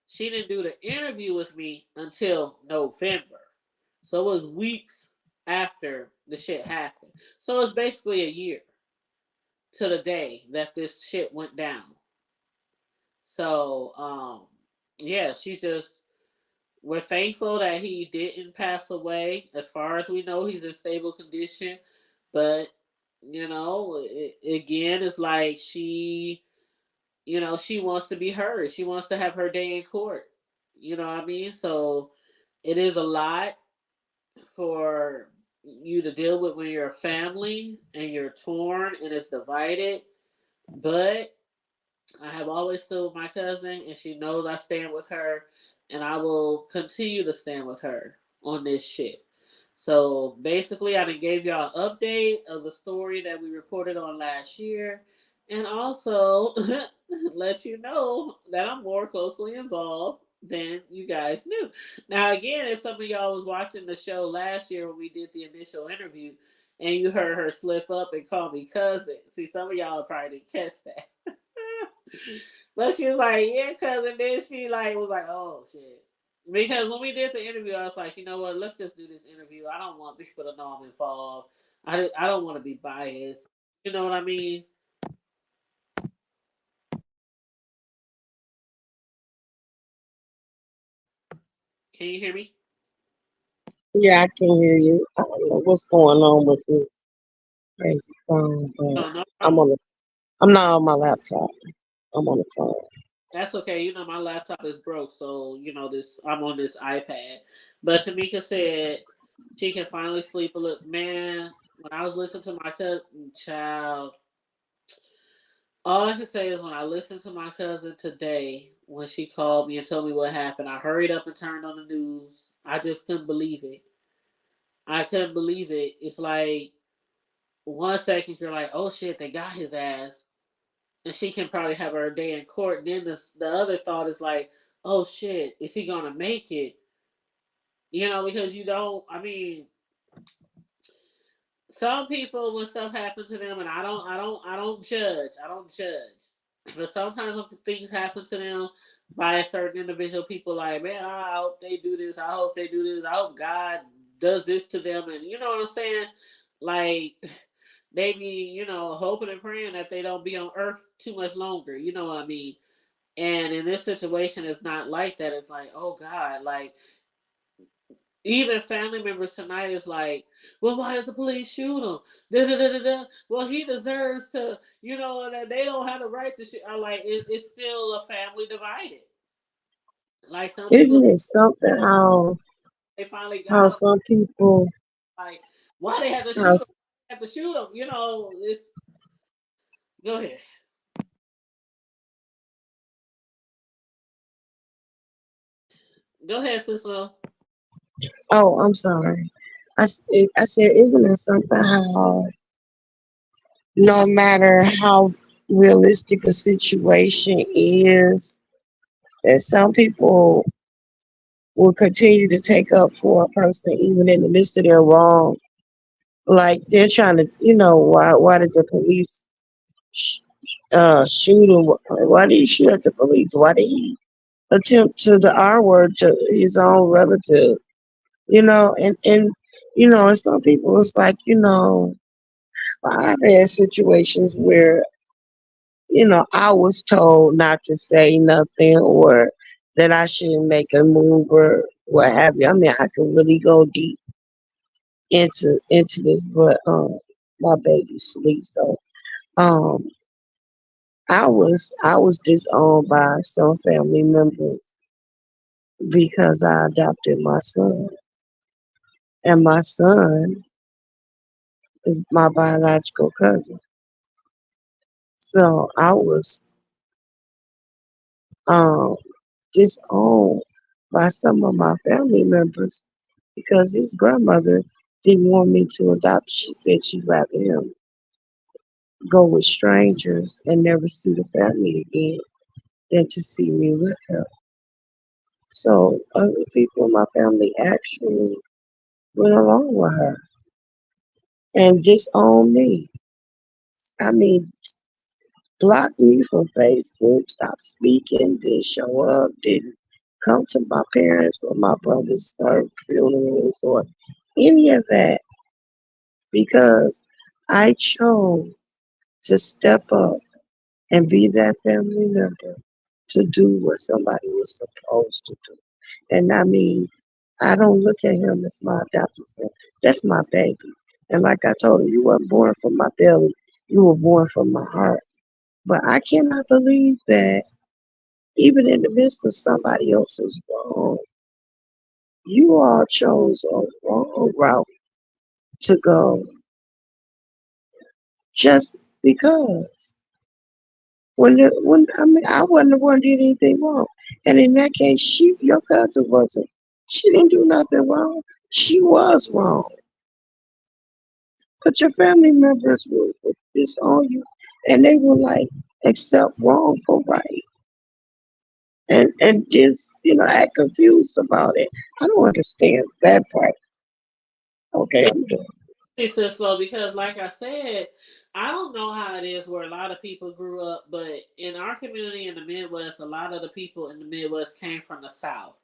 Speaker 1: She didn't do the interview with me until November. So it was weeks after the shit happened. So it's basically a year to the day that this shit went down. So yeah, she's just we're thankful that he didn't pass away. As far as we know, he's in stable condition. But again, it's like she wants to be heard. She wants to have her day in court. You know what I mean? So it is a lot for you to deal with when you're a family and you're torn and it's divided. But I have always stood with my cousin, and she knows I stand with her, and I will continue to stand with her on this shit. So basically, I done gave y'all an update of the story that we reported on last year, and also let you know that I'm more closely involved than you guys knew. Now, again, if some of y'all was watching the show last year when we did the initial interview, and you heard her slip up and call me cousin, see, some of y'all probably didn't catch that. But she was like, yeah, cousin. Then she like was like, oh shit. Because when we did the interview, I was like, you know what? Let's just do this interview. I don't want people to know I'm involved. I don't want to be biased. You know what I mean? Can you hear me?
Speaker 6: Yeah, I can hear you. I don't know what's going on with this crazy phone, but
Speaker 1: No, no
Speaker 6: I'm
Speaker 1: problem.
Speaker 6: on the. I'm not on my laptop. I'm on the phone.
Speaker 1: That's okay. My laptop is broke, so this. I'm on this iPad. But Tamika said she can finally sleep a little. Man, when I was listening to my cousin, child, all I can say is when I listened to my cousin today, when she called me and told me what happened, I hurried up and turned on the news. I just couldn't believe it. I couldn't believe it. It's like 1 second you're like, oh shit, they got his ass, and she can probably have her day in court. And then the other thought is like, oh shit, is he gonna make it? Because you don't. I mean, some people when stuff happens to them, and I don't judge. I don't judge. But sometimes when things happen to them by a certain individual, people like, man, I hope they do this. I hope they do this. I hope God does this to them. And you know what I'm saying? Like they be, hoping and praying that they don't be on earth too much longer. You know what I mean? And in this situation, it's not like that. It's like, oh God, like even family members tonight is like, well, why did the police shoot him? Da, da, da, da, da. Well, he deserves to, that they don't have the right to shoot. I like it's still a family divided. Like some people,
Speaker 6: Isn't it something
Speaker 1: they finally
Speaker 6: how
Speaker 1: got him.
Speaker 6: some people
Speaker 1: Like, why they had to
Speaker 6: how
Speaker 1: shoot him? Have to shoot him. It's go ahead. Go ahead, sister.
Speaker 6: oh, I'm sorry. I said, isn't it something how no matter how realistic a situation is, that some people will continue to take up for a person even in the midst of their wrong. Like they're trying to, why did the police shoot him? Why did he shoot at the police? Why did he attempt to the R word to his own relative? And some people it's like, I've had situations where, I was told not to say nothing or, that I shouldn't make a move or what have you. I mean, I could really go deep into this, but my baby sleeps, so um, I was disowned by some family members because I adopted my son, and my son is my biological cousin. So I was um disowned by some of my family members because his grandmother didn't want me to adopt. She said she'd rather him go with strangers and never see the family again than to see me with her. So other people in my family actually went along with her and disowned me. I mean, blocked me from Facebook, stopped speaking, didn't show up, didn't come to my parents or my brother's funerals or any of that because I chose to step up and be that family member to do what somebody was supposed to do. And I mean, I don't look at him as my adopted son. That's my baby. And like I told him, you weren't born from my belly, you were born from my heart. But I cannot believe that even in the midst of somebody else's wrong, you all chose a wrong route to go just because. When I mean, I wasn't the one that did anything wrong, and in that case, your cousin wasn't. She didn't do nothing wrong. She was wrong, but your family members would disown you, and they will like accept wrong for right, and just act confused about it. I don't understand that part. Okay, I'm done.
Speaker 1: It's so slow because, like I said, I don't know how it is where a lot of people grew up, but in our community in the Midwest, a lot of the people in the Midwest came from the South.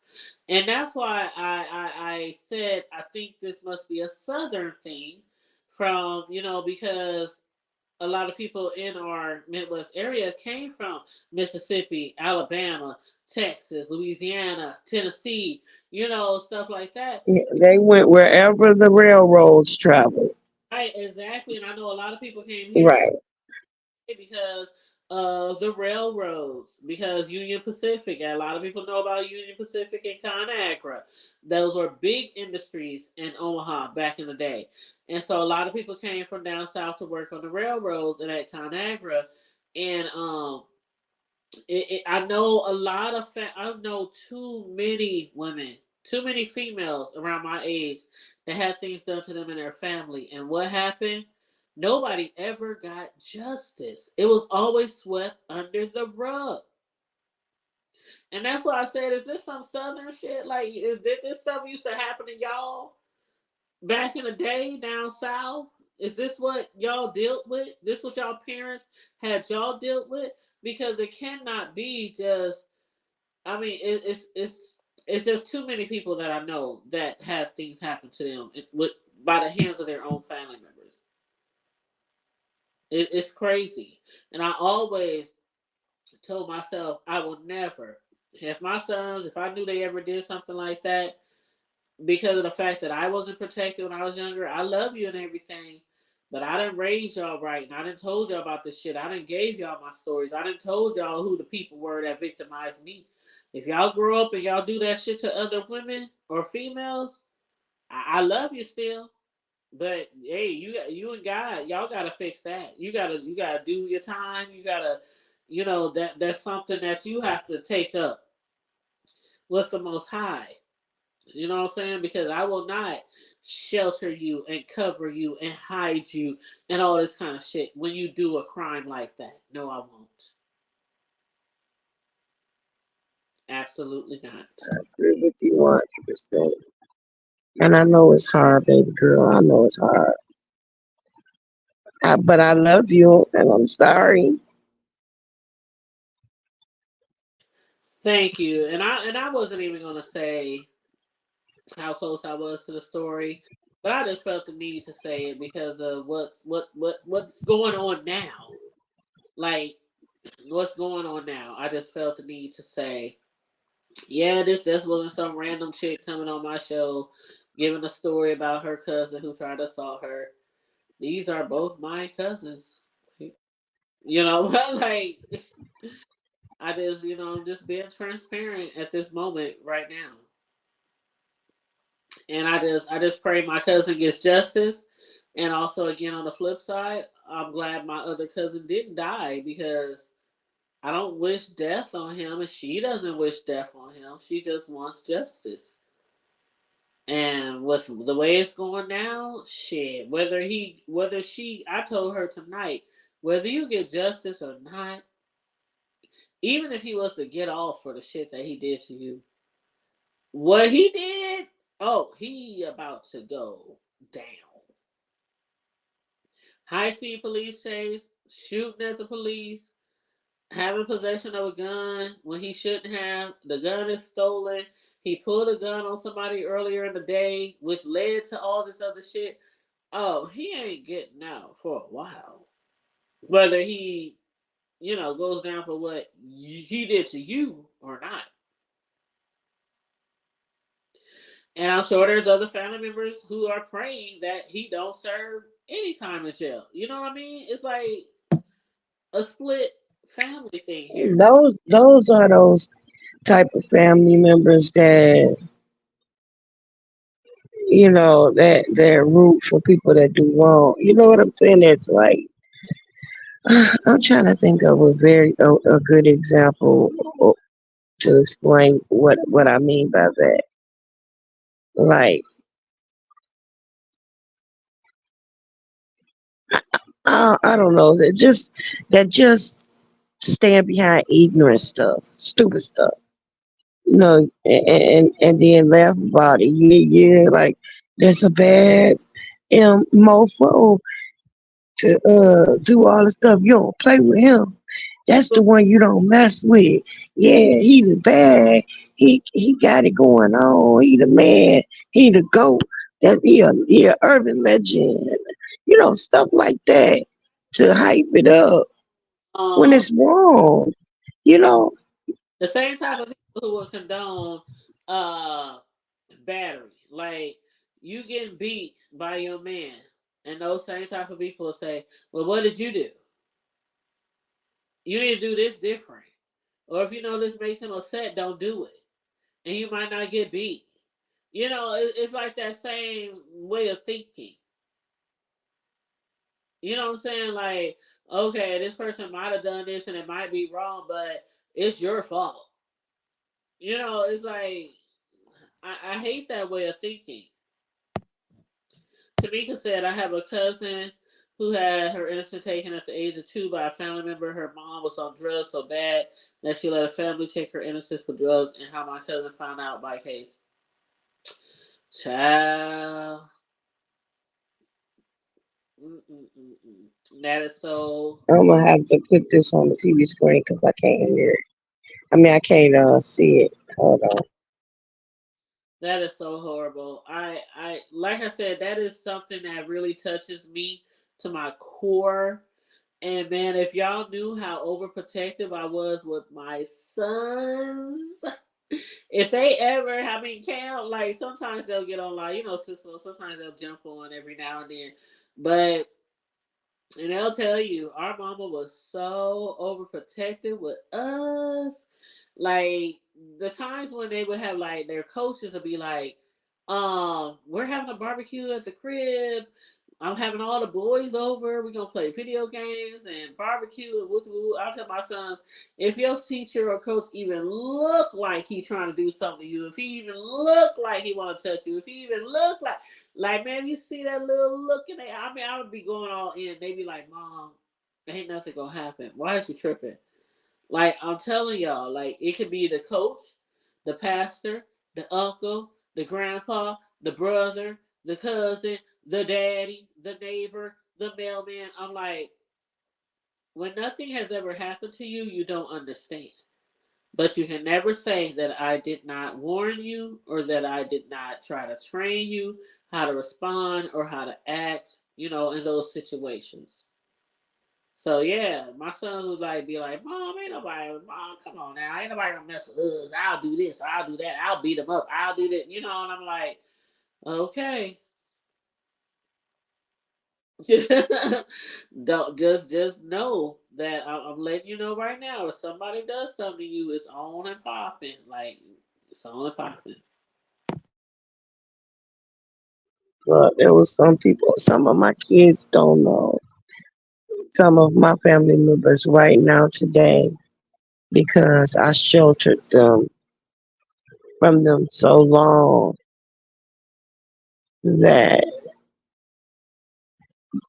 Speaker 1: And that's why I said I think this must be a Southern thing from, because a lot of people in our Midwest area came from Mississippi, Alabama, Texas, Louisiana, Tennessee, stuff like that.
Speaker 6: Yeah, they went wherever the railroads traveled.
Speaker 1: Right, exactly. And I know a lot of people came here
Speaker 6: Right.
Speaker 1: because of the railroads, because Union Pacific. A lot of people know about Union Pacific and ConAgra. Those were big industries in Omaha back in the day. And so a lot of people came from down south to work on the railroads and at ConAgra. And I know a lot of I know too many women, too many females around my age that had things done to them in their family. And what happened? Nobody ever got justice. It was always swept under the rug. And that's why I said, is this some southern shit? Like, did this stuff used to happen to y'all back in the day down south? Is this what y'all dealt with? This what y'all parents had y'all dealt with? Because it cannot be just, I mean, it's just too many people that I know that have things happen to them by the hands of their own family members. It's crazy, and I always told myself I would never. If my sons, if I knew they ever did something like that, because of the fact that I wasn't protected when I was younger, I love you and everything, but I didn't raise y'all right, and I didn't told y'all about this shit. I didn't gave y'all my stories. I didn't told y'all who the people were that victimized me. If y'all grow up and y'all do that shit to other women or females, I love you still. But hey, you and God, y'all gotta fix that. You gotta do your time. You gotta, that's something that you have to take up with the Most High. You know what I'm saying? Because I will not shelter you and cover you and hide you and all this kind of shit when you do a crime like that. No, I won't. Absolutely not.
Speaker 6: Agree with you 100%. And I know it's hard, baby girl. I know it's hard. But I love you, and I'm sorry.
Speaker 1: Thank you. And I wasn't even gonna say how close I was to the story, but I just felt the need to say it because of what's going on now. Like what's going on now. I just felt the need to say Yeah, this just wasn't some random chick coming on my show giving a story about her cousin who tried to assault her. These are both my cousins. You know, like I just, I'm just being transparent at this moment right now. And I just pray my cousin gets justice. And also again on the flip side, I'm glad my other cousin didn't die because I don't wish death on him and she doesn't wish death on him. She just wants justice. And with the way it's going now, shit, I told her tonight, whether you get justice or not, even if he was to get off for the shit that he did to you, what he did, oh, he about to go down. High speed police chase, shooting at the police, having possession of a gun when he shouldn't have. The gun is stolen. He pulled a gun on somebody earlier in the day, which led to all this other shit. Oh, he ain't getting out for a while. Whether he, goes down for what he did to you or not. And I'm sure there's other family members who are praying that he don't serve any time in jail. You know what I mean? It's like a split family thing here.
Speaker 6: Those are those type of family members that that root for people that do wrong. You know what I'm saying? It's like I'm trying to think of a good example to explain what I mean by that. Like I don't know that just stand behind ignorant stuff, stupid stuff. And then laugh about it. Yeah, like that's a bad mofo to do all the stuff. You don't play with him. That's the one you don't mess with. Yeah, he the bad. He got it going on. He the man. He the goat. He a urban legend. Stuff like that to hype it up when
Speaker 1: Um,
Speaker 6: it's wrong. You know,
Speaker 1: the same type of people who will condone uh battery. Like you getting beat by your man. And those same type of people will say, well, what did you do? You need to do this different. Or if you know this makes him upset, don't do it. And you might not get beat. It's like that same way of thinking. You know what I'm saying? Like, okay, this person might have done this and it might be wrong, but it's your fault. It's like I hate that way of thinking. Tamika said, I have a cousin who had her innocence taken at the age of 2 by a family member. Her mom was on drugs so bad that she let a family take her innocence for drugs, and how my cousin found out by case. Child. Mm-mm-mm-mm. That is so.
Speaker 6: I'm gonna have to put this on the TV screen because I can't hear it. I mean, I can't see it. Hold on.
Speaker 1: That is so horrible. Like I said, that is something that really touches me to my core. And man, if y'all knew how overprotective I was with my sons, if they ever, I mean, Cam, like sometimes they'll get online, Cisco, sometimes they'll jump on every now and then. But, and they'll tell you, our mama was so overprotective with us. Like, the times when they would have, like, their coaches would be like, we're having a barbecue at the crib. I'm having all the boys over. We're gonna play video games and barbecue and woo woo. I'll tell my sons, if your teacher or coach even look like he trying to do something to you, if he even look like he want to touch you, if he even look like man, you see that little look in there. I mean, I would be going all in. They be like, Mom, ain't nothing gonna happen. Why is you tripping? Like I'm telling y'all, like it could be the coach, the pastor, the uncle, the grandpa, the brother, the cousin, the daddy, the neighbor, the mailman. I'm like, when nothing has ever happened to you, you don't understand. But you can never say that I did not warn you or that I did not try to train you how to respond or how to act, in those situations. So yeah, my sons would like be like, "Mom, ain't nobody, mom, come on now, ain't nobody gonna mess with us. I'll do this, I'll do that, I'll beat them up, I'll do that," and I'm like, okay, don't just know that I'm letting you know right now. If somebody does something to you, it's on and popping, like it's on and popping.
Speaker 6: But there was some people, some of my kids don't know. Some of my family members right now today because I sheltered them from them so long that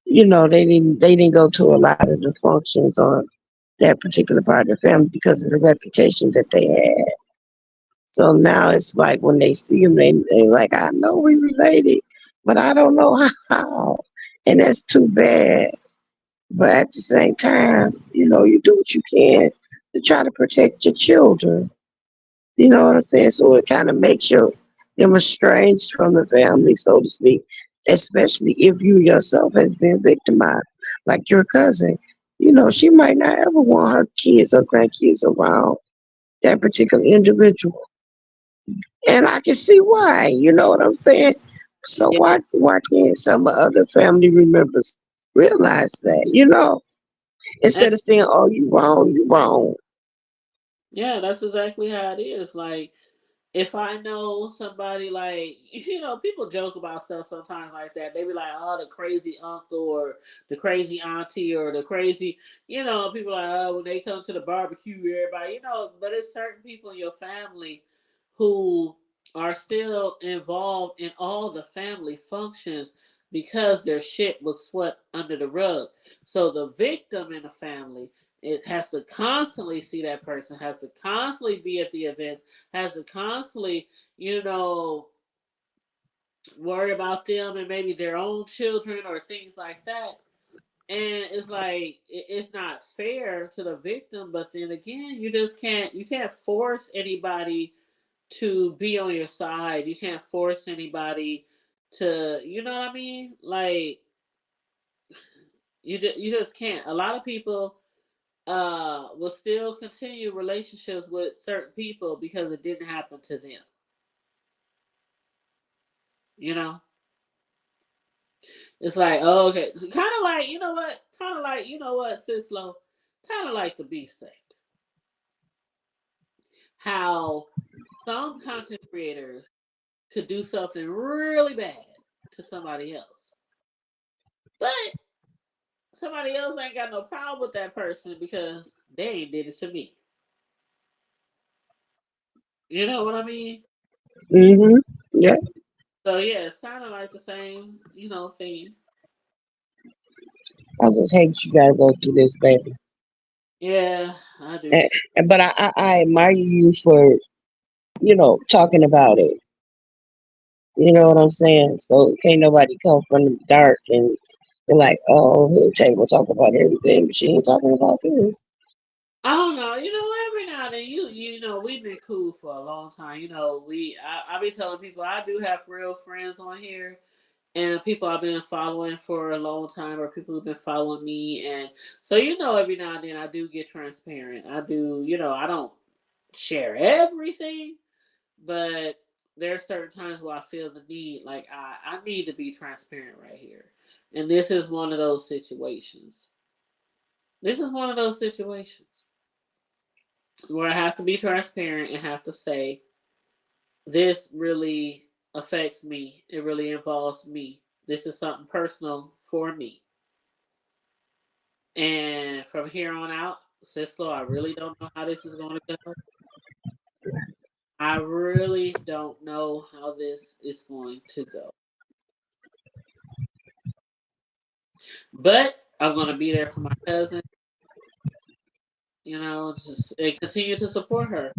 Speaker 6: they didn't go to a lot of the functions on that particular part of the family because of the reputation that they had. So now it's like when they see them, they like, I know we related, but I don't know how. And that's too bad. But at the same time, you do what you can to try to protect your children. You know what I'm saying? So it kind of makes them estranged from the family, so to speak, especially if you yourself has been victimized, like your cousin. She might not ever want her kids or grandkids around that particular individual. And I can see why, you know what I'm saying? So
Speaker 1: Yeah,
Speaker 6: why can't some other family members realize that?
Speaker 1: and
Speaker 6: Instead of saying, "Oh, you wrong, you wrong."
Speaker 1: yeah, that's exactly how it is. Like if I know somebody, like people joke about stuff sometimes like that. They be like, "Oh, the crazy uncle or the crazy auntie or the crazy," people like, "Oh, when they come to the barbecue, everybody," But it's certain people in your family who are still involved in all the family functions because their shit was swept under the rug. So the victim in the family, it has to constantly see that person, has to constantly be at the events, has to constantly, you know, worry about them and maybe their own children or things like that. And it's like it's not fair to the victim, but then again, you can't force anybody to be on your side. You can't force anybody to, you know what I mean? Like you just can't. A lot of people will still continue relationships with certain people because it didn't happen to them. You know, it's like, oh, okay, kind of like, kind of like, Sislo, kind of like the beef sect. How some content creators could do something really bad to somebody else, but somebody else ain't got no problem with that person because they ain't did it to me. You know what I mean?
Speaker 6: Mm-hmm. Yeah.
Speaker 1: So yeah, it's kind of like the same, thing.
Speaker 6: I just hate you gotta go through this, baby.
Speaker 1: Yeah, I do
Speaker 6: And,
Speaker 1: too.
Speaker 6: but I admire you for, talking about it. You know what I'm saying? So can't nobody come from the dark and be like, oh, he'll table talk about everything, but she ain't talking about this.
Speaker 1: I don't know. Every now and then, we've been cool for a long time. I be telling people I do have real friends on here, and people I've been following for a long time, or people who've been following me, and so every now and then I do get transparent. I do. I don't share everything, but there are certain times where I feel the need, like I need to be transparent right here, and this is one of those situations. This is one of those situations where I have to be transparent and have to say, this really affects me. It really involves me. This is something personal for me. And from here on out, Cisco, I really don't know how this is going to go. I really don't know how this is going to go. But I'm going to be there for my cousin, just and continue to support her.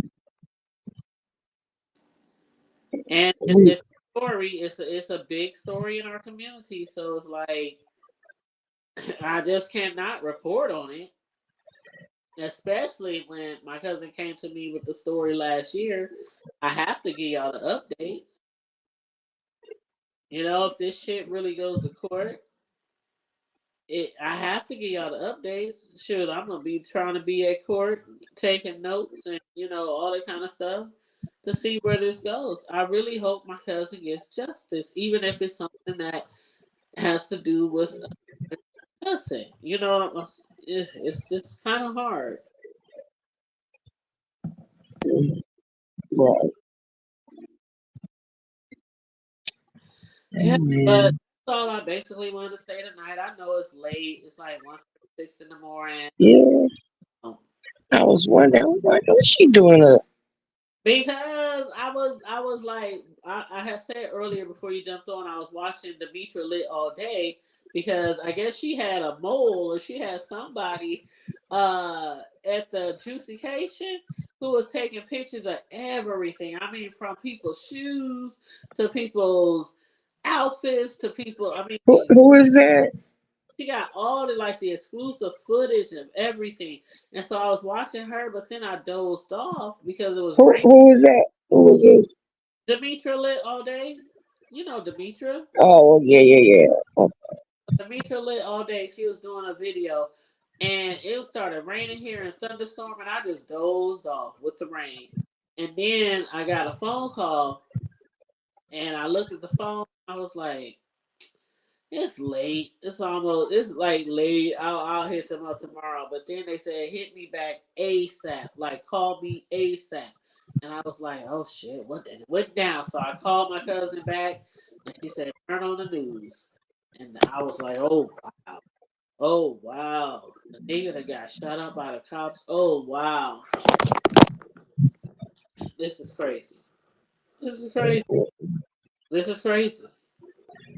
Speaker 1: And
Speaker 6: We,
Speaker 1: it's a story. It's a big story in our community. So it's like I just cannot report on it, especially when my cousin came to me with the story last year. I have to give y'all the updates. If this shit really goes to court, I have to give y'all the updates. Shoot, I'm gonna be trying to be at court, taking notes and all that kind of stuff to see where this goes. I really hope my cousin gets justice, even if it's something that has to do with cussing. It's just kind of hard.
Speaker 6: Right.
Speaker 1: Yeah, but
Speaker 6: Amen.
Speaker 1: that's all I basically wanted to say tonight. I know it's late. It's like 1:06 in the morning.
Speaker 6: Yeah.
Speaker 1: Um,
Speaker 6: I was wondering. I was like, what's she doing up?
Speaker 1: Because I was like I had said earlier before you jumped on, I was watching Demetra Lit all day because I guess she had a mole or she had somebody at the juicycation who was taking pictures of everything. I mean, from people's shoes to people's outfits to people. I mean,
Speaker 6: Who is that?
Speaker 1: she got all the like the exclusive footage of everything. And so I was watching her, but then I dozed off because it was raining.
Speaker 6: Who is that? Who was this?
Speaker 1: Demetra lit all day. You know Demetra.
Speaker 6: Oh, yeah, yeah, yeah. Oh,
Speaker 1: Demetra lit all day. She was doing a video and it started raining here and thunderstorm and I just dozed off with the rain. And then I got a phone call and I looked at the phone. I was like, it's late. It's like late. I'll hit them up tomorrow. But then they said hit me back ASAP. Like call me ASAP. And I was like, oh shit, what then? It went down. So I called my cousin back and she said, turn on the news. And I was like, oh wow. Oh wow. The nigga that got shot up by the cops. Oh wow. This is crazy. This is crazy. This is crazy.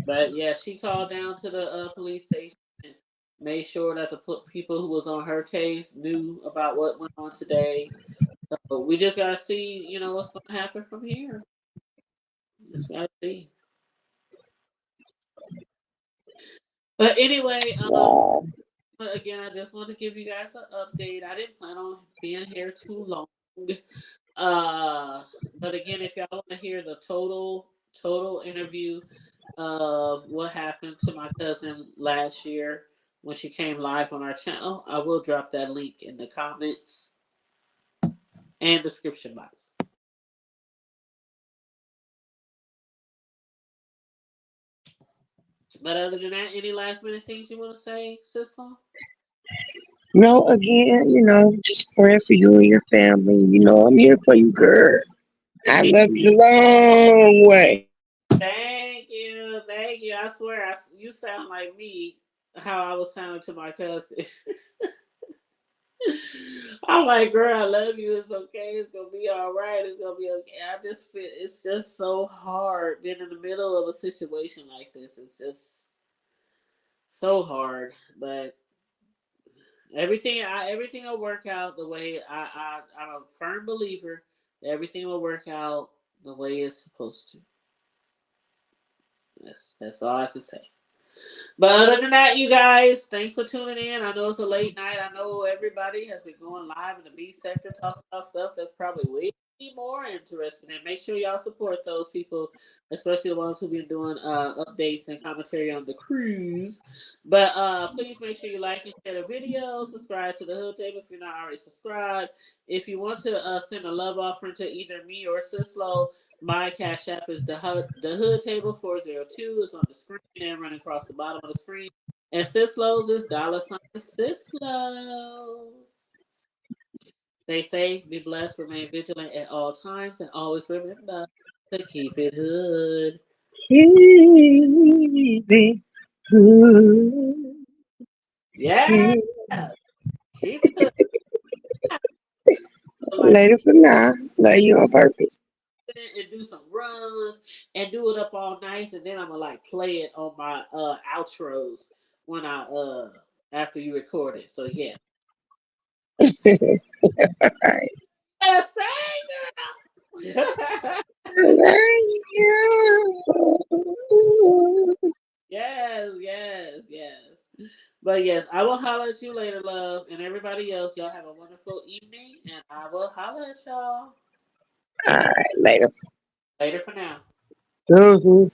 Speaker 1: But yeah, she called down to the police station and made sure that the people who was on her case knew about what went on today. So we just gotta see, what's gonna happen from here. Just gotta see. But anyway,
Speaker 6: wow.
Speaker 1: again, I just want to give you guys an update. I didn't plan on being here too long. Uh, but again, if y'all want to hear the total interview of what happened to my cousin last year when she came live on our channel, I will drop that link in the comments and description box. But other than that, any last minute things you want to say, sister?
Speaker 6: No, again, just praying for you and your family. I'm here for you, girl. I love you the long way.
Speaker 1: Thank you, thank you. I swear, you sound like me. How I was sounding to my cousin. I'm like, girl, I love you. It's okay. It's gonna be all right. It's gonna be okay. I just feel it's just so hard being in the middle of a situation like this. It's just so hard, but everything will work out the way I'm a firm believer that everything will work out the way it's supposed to. That's all I can say. But other than that, you guys, thanks for tuning in. I know it's a late night. I know everybody has been going live in the B sector talking about stuff that's probably way more interesting. And make sure y'all support those people, especially the ones who've been doing updates and commentary on the cruise. But please make sure you like and share the video. Subscribe to the Hood Table if you're not already subscribed. If you want to send a love offering to either me or Sislo, my cash app is the hood table 402 is on the screen and running across the bottom of the screen. And Sislo's is $ Sislo. They say be blessed, remain vigilant at all times, and always remember to keep it hood.
Speaker 6: Keep it good.
Speaker 1: Yeah, keep it hood. Like
Speaker 6: Later for now. Love you on purpose.
Speaker 1: and do some runs and do it up all nice, and then I'm gonna like play it on my outros when I after you record it. So yeah.
Speaker 6: Alright.
Speaker 1: Yes, say, girl.
Speaker 6: Love you.
Speaker 1: Yes, yes, yes. But yes, I will holler at you later, love, and everybody else. Y'all have a wonderful evening, and I will holler at y'all
Speaker 6: Alright, later.
Speaker 1: later for now.
Speaker 6: Mhm.